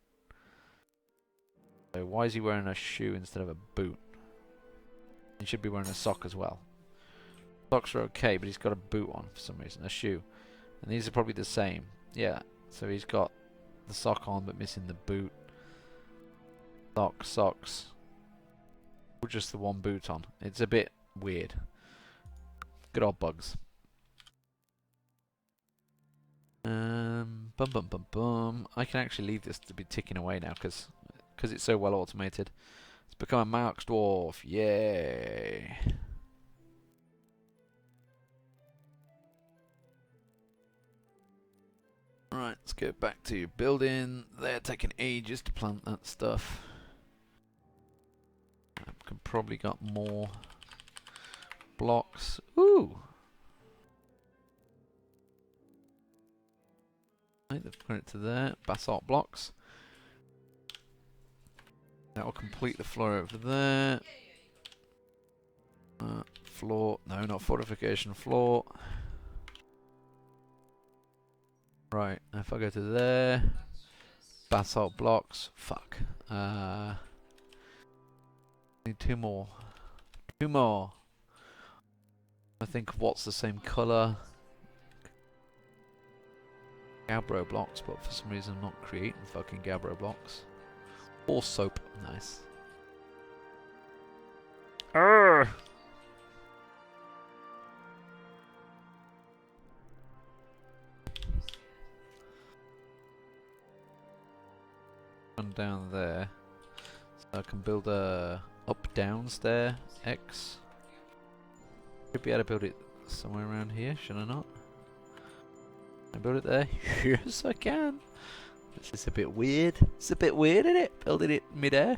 So why is he wearing a shoe instead of a boot? He should be wearing a sock as well. Socks are okay, but he's got a boot on for some reason, a shoe. And these are probably the same. Yeah, so he's got the sock on but missing the boot. Socks. Or just the one boot on. It's a bit weird. Good old bugs. Bum. I can actually leave this to be ticking away now because it's so well automated. It's become a Marks Dwarf. Yay! Right, let's go back to building. They're taking ages to plant that stuff. I can probably got more blocks. Ooh! Right, they've put it to there. Basalt blocks. That will complete the floor over there. Floor. No, not fortification. Floor. Right, if I go to there. Basalt blocks. Fuck. Need 2 more. 2 more. I think of what's the same colour. Gabbro blocks, but for some reason I'm not creating fucking Gabbro blocks. Or soap. Nice. Arrgh! Run down there. So I can build a up-down stair. X. Should be able to build it somewhere around here, should I not? Can I build it there? Yes, I can. This is a bit weird. It's a bit weird, isn't it? Building it mid-air.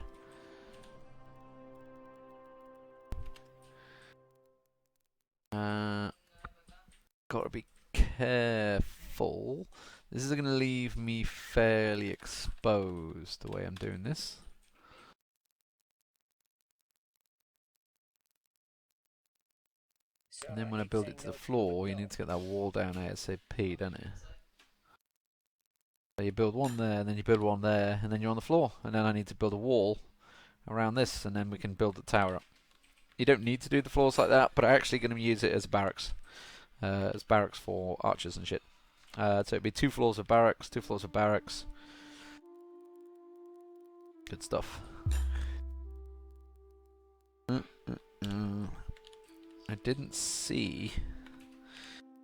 Gotta be careful. This is going to leave me fairly exposed the way I'm doing this. And then when I build it to the floor, you need to get that wall down ASAP, don't you? So you build one there, and then you build one there, and then you're on the floor. And then I need to build a wall around this, and then we can build the tower up. You don't need to do the floors like that, but I'm actually going to use it as barracks. As barracks for archers and shit. So it'd be 2 floors of barracks, 2 floors of barracks. Good stuff. I didn't see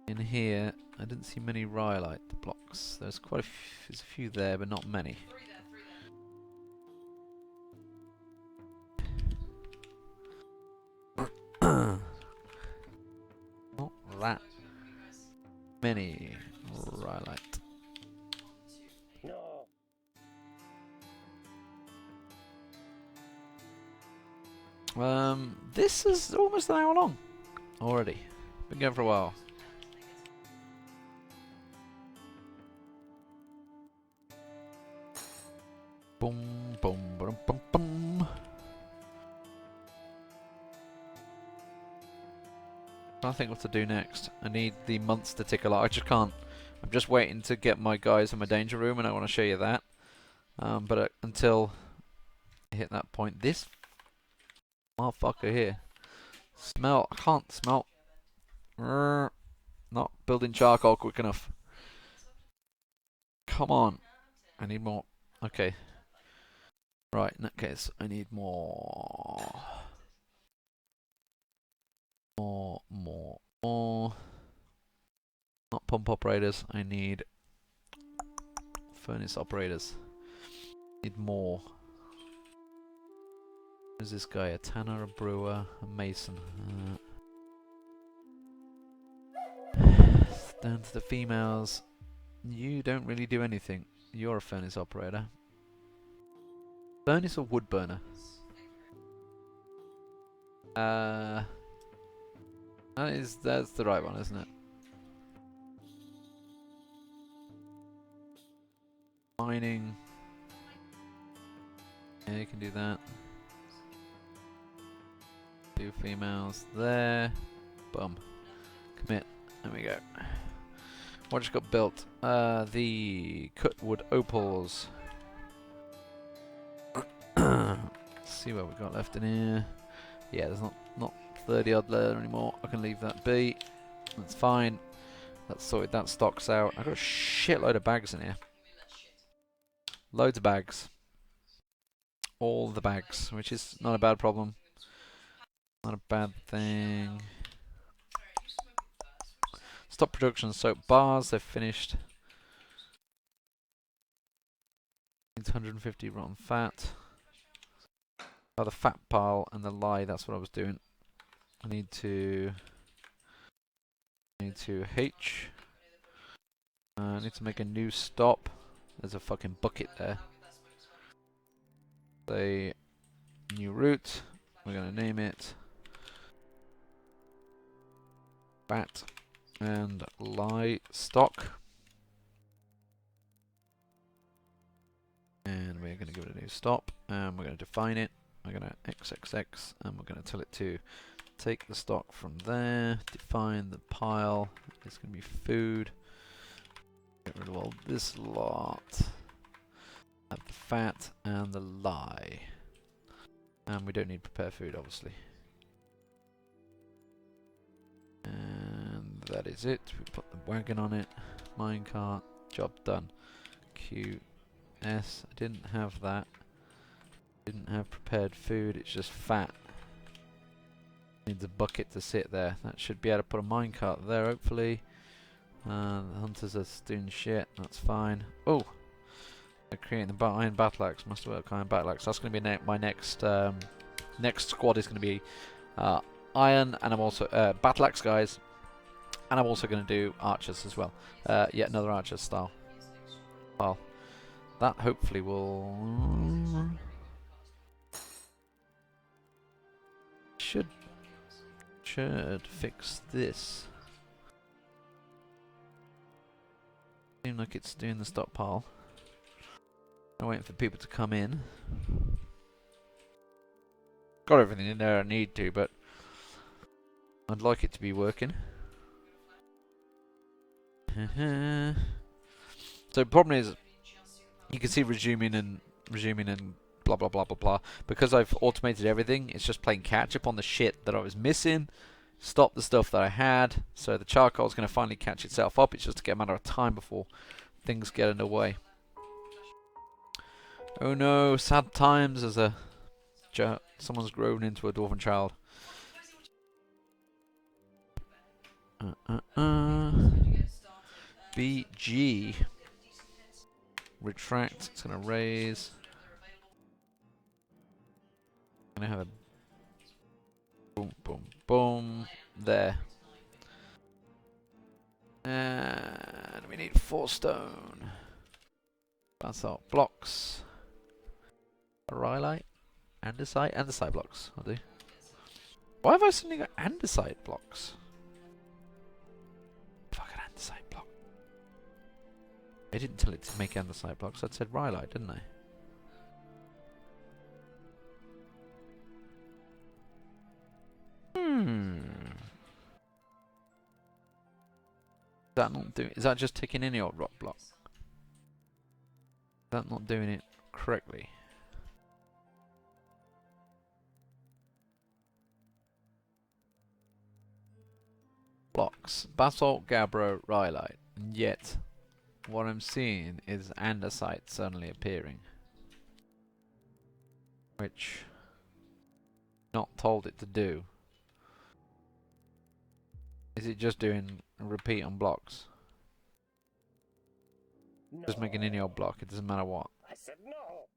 in here. I didn't see many rhyolite blocks. There's there's a few there, but not many. Not that many rhyolite. No. This is almost an hour long already. Been going for a while. Boom, boom, boom, boom, boom. I think what to do next. I need the months to tick a lot. I just can't. I'm just waiting to get my guys in my danger room, and I want to show you that. But until I hit that point, this motherfucker here. Smell. I can't smell. Not building charcoal quick enough. Come on. I need more. Okay. Right, in that case, I need more. More. Not pump operators. I need furnace operators. Need more. Who's this guy? A tanner, a brewer, a mason. Down to the females. You don't really do anything. You're a furnace operator. Furnace or wood burner? That's the right one, isn't it? Mining. Yeah, you can do that. 2 females there. Boom. Commit. There we go. What just got built? The cutwood opals. Let's see what we got left in here. Yeah, there's not 30 odd there anymore. I can leave that be. That's fine. That's sorted. That stock's out. I've got a shitload of bags in here. Loads of bags. All the bags, which is not a bad problem. Not a bad thing. Stop production soap bars. They're finished. Needs 150 rotten fat. Oh, the fat pile and the lye. That's what I was doing. I need to H. I need to make a new stop. There's a fucking bucket there. Say new route. We're gonna name it fat and lye stock. And we're gonna give it a new stop. And we're gonna define it. We're gonna XXX, and we're gonna tell it to take the stock from there, define the pile. It's gonna be food. Get rid of all this lot. Add the fat and the lye. And we don't need prepare food, obviously. And that is it. We put the wagon on it. Minecart. Job done. QS. I didn't have that. Didn't have prepared food. It's just fat. Needs a bucket to sit there. That should be able to put a minecart there, hopefully. The hunters are doing shit. That's fine. Oh! They're creating the iron battle axe. Must work iron battle axe. That's going to be my next next squad is going to be iron, and I'm also battle axe guys, and I'm also going to do archers as well. Yet another archer style. Well, that hopefully will should fix this. Seems like it's doing the stockpile. I'm waiting for people to come in. Got everything in there I need to, but I'd like it to be working. So the problem is, you can see resuming and blah blah blah blah blah. Because I've automated everything, it's just playing catch up on the shit that I was missing. Stop the stuff that I had, so the charcoal's going to finally catch itself up. It's just a matter of time before things get in the way. Oh no, sad times as a someone's grown into a dwarven child. BG. Retract. It's going to raise. Going to have a boom, boom, boom. There. And we need 4 stone. Basalt blocks. A rhyolite. Andesite. Andesite blocks. I'll do. Why have I suddenly got andesite blocks? Fucking andesite block. I didn't tell it to make andesite blocks. I said rhyolite, didn't I? Is that not doing? Is that just taking any old rock block? Is that not doing it correctly? Blocks. Basalt, gabbro, rhyolite. And yet, what I'm seeing is andesite suddenly appearing. Which, not told it to do. Is it just doing a repeat on blocks? No. Just making any old block, it doesn't matter what. I said no.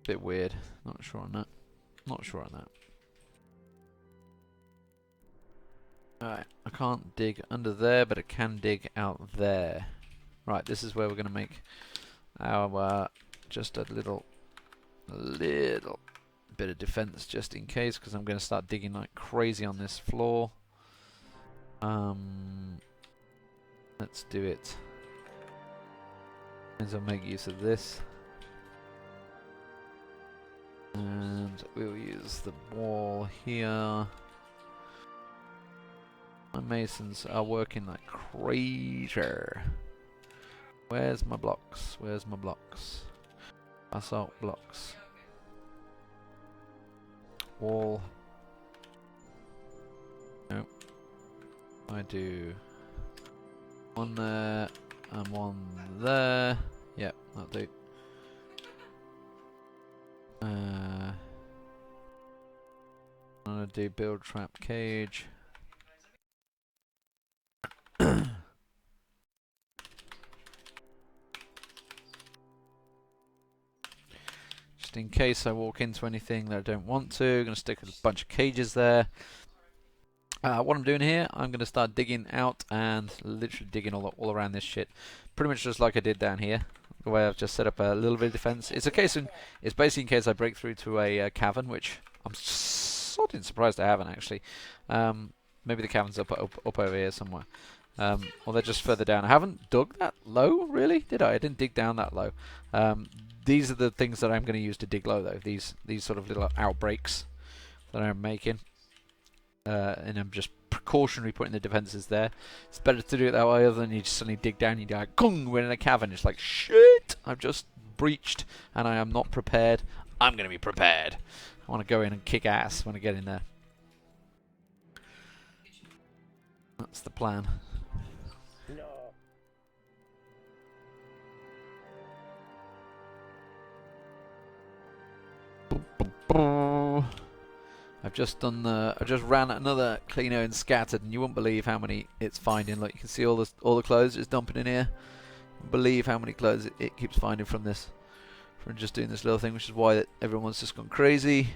Bit weird. Not sure on that. Not sure on that. Alright, I can't dig under there, but I can dig out there. Right, this is where we're going to make our just a little bit of defense just in case, because I'm going to start digging like crazy on this floor. Let's do it. As I'll make use of this. And we'll use the wall here. My masons are working like crazy. Where's my blocks? Where's my blocks? Basalt blocks. Wall. Nope. I do one there and one there. Yep, that'll do. I'm gonna do build trap cage. Just in case I walk into anything that I don't want to, I'm going to stick a bunch of cages there. What I'm doing here, I'm going to start digging out and literally digging all around this shit. Pretty much just like I did down here. The way I've just set up a little bit of defense. It's basically in case I break through to a cavern, which I'm sort of surprised I haven't actually. Maybe the cavern's up over here somewhere. Or they're just further down. I haven't dug that low, really, did I? I didn't dig down that low. These are the things that I'm going to use to dig low, though. These sort of little outbreaks that I'm making. And I'm just precautionary putting the defences there. It's better to do it that way other than you just suddenly dig down and you go, gong, we're in a cavern. It's like, shit, I've just breached and I am not prepared. I'm going to be prepared. I want to go in and kick ass when I get in there. That's the plan. No. I've just ran another cleaner and scattered, and you won't believe how many it's finding. Like you can see all the clothes it's dumping in here. You won't believe how many clothes it keeps finding from just doing this little thing, which is why everyone's just gone crazy.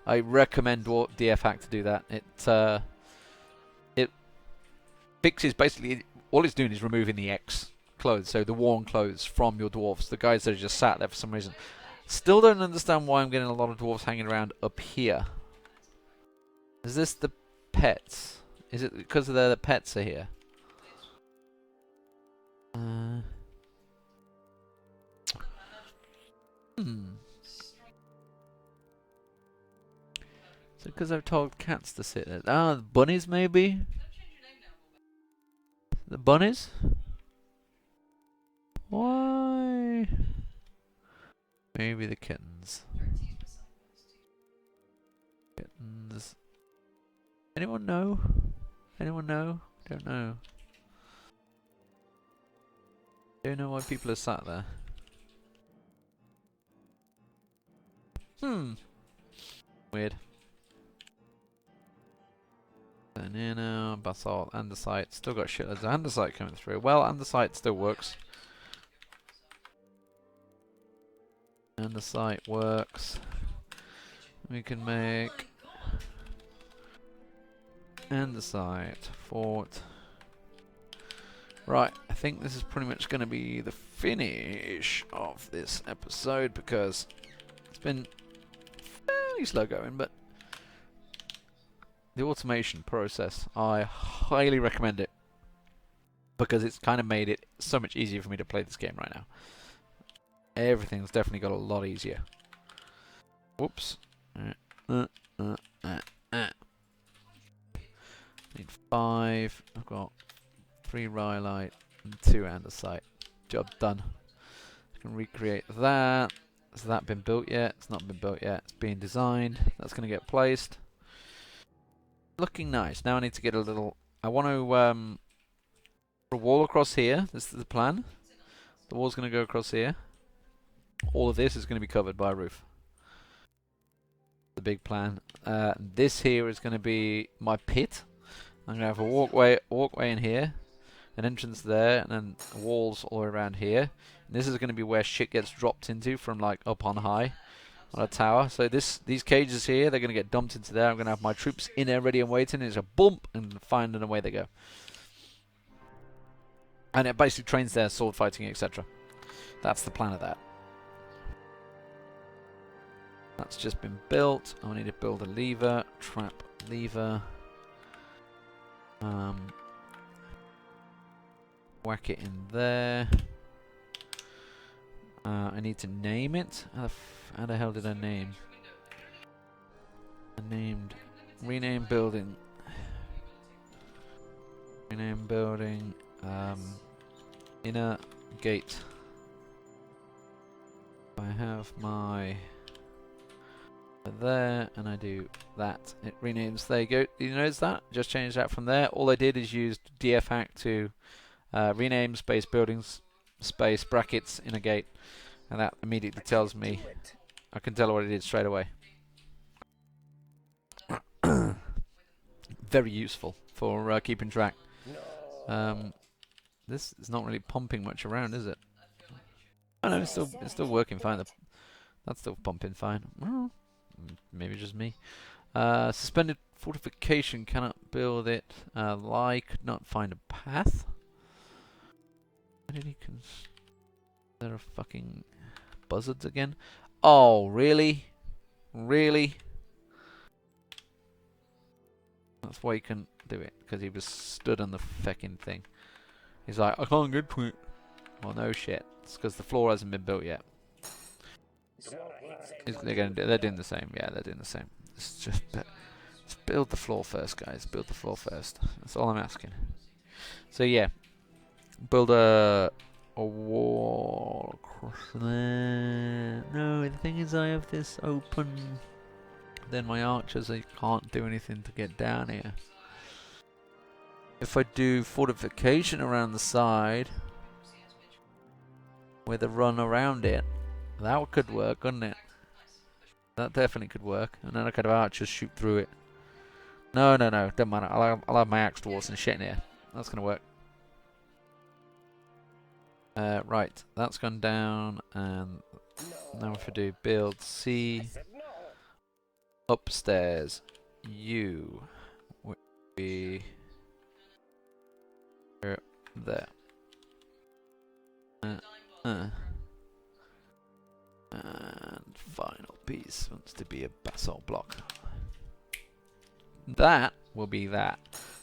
I recommend DF Hack to do that. It fixes basically all it's doing is removing the X clothes, so the worn clothes from your dwarves, the guys that are just sat there for some reason. Still don't understand why I'm getting a lot of dwarves hanging around up here. Is this the pets? Is it because the pets are here? Is it because I've told cats to sit there? Ah, the bunnies maybe? The bunnies? Why? Maybe the kittens. Kittens. Anyone know? Anyone know? Don't know. Don't know why people are sat there. Weird. Banana, basalt, andesite. Still got shitloads of andesite coming through. Well, andesite still works. Andesite works. We can make andesite fort. Right, I think this is pretty much going to be the finish of this episode because it's been fairly slow going, but the automation process, I highly recommend it because it's kind of made it so much easier for me to play this game right now. Everything's definitely got a lot easier. Whoops. Need 5. I've got 3 rhyolite and 2 andesite. Job done. I can recreate that. Has that been built yet? It's not been built yet. It's being designed. That's going to get placed. Looking nice. Now I need to get a little... I want to put a wall across here. This is the plan. The wall's going to go across here. All of this is going to be covered by a roof. The big plan. This here is going to be my pit. I'm going to have a walkway in here, an entrance there, and then walls all around here. And this is going to be where shit gets dropped into from like up on high on a tower. So these cages here, they're going to get dumped into there. I'm going to have my troops in there ready and waiting. It's a bump and find and away they go. And it basically trains their sword fighting, etc. That's the plan of that. That's just been built. I need to build a lever, trap lever. Whack it in there. I need to name it. How the hell did I name? I named rename building. Rename building. Inner gate. I have my there, and I do that. It renames. There you go. You notice that? Just changed that from there. All I did is use df hack to rename space buildings space brackets in a gate, and that immediately tells me. I can tell what it is straight away. Very useful for keeping track. This is not really pumping much around, is it? Oh no, it's still working fine. That's still pumping fine. Well, maybe just me. Suspended fortification, cannot build it. Could not find a path. Why did he consider fucking buzzards again? Oh, really? Really? That's why he couldn't do it, because he was stood on the feckin' thing. He's like, I can't get to it. Well, no shit. It's because the floor hasn't been built yet. They're doing the same. Yeah, they're doing the same. It's just build the floor first, guys. Build the floor first. That's all I'm asking. So yeah, build a wall across there. No, the thing is, I have this open. Then my archers, they can't do anything to get down here. If I do fortification around the side with a run around it, that could work, couldn't it? That definitely could work. And then I could have archers shoot through it. No, don't matter. I'll have my axe dwarves and shit in here. That's gonna work. Right, that's gone down, and now if I do build C upstairs, you would be there. And final piece wants to be a basalt block. That will be that.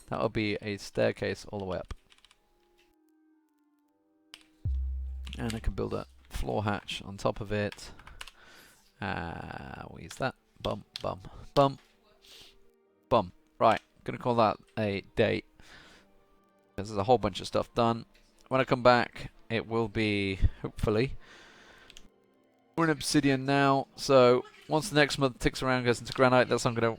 That will be a staircase all the way up. And I can build a floor hatch on top of it. We'll use that. Bum, bum, bum, bum. Right, gonna call that a day. There's a whole bunch of stuff done. When I come back, it will be, hopefully, we're in obsidian now, so once the next month ticks around, goes into granite, that's I'm gonna.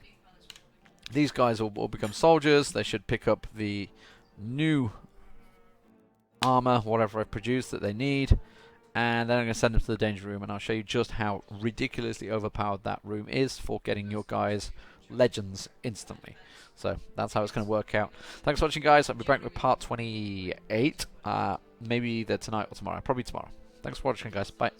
These guys will become soldiers. They should pick up the new armor, whatever I produce that they need, and then I'm going to send them to the danger room, and I'll show you just how ridiculously overpowered that room is for getting your guys legends instantly. So that's how it's going to work out. Thanks for watching, guys. I'll be back with part 28, maybe either tonight or tomorrow. Probably tomorrow. Thanks for watching, guys. Bye.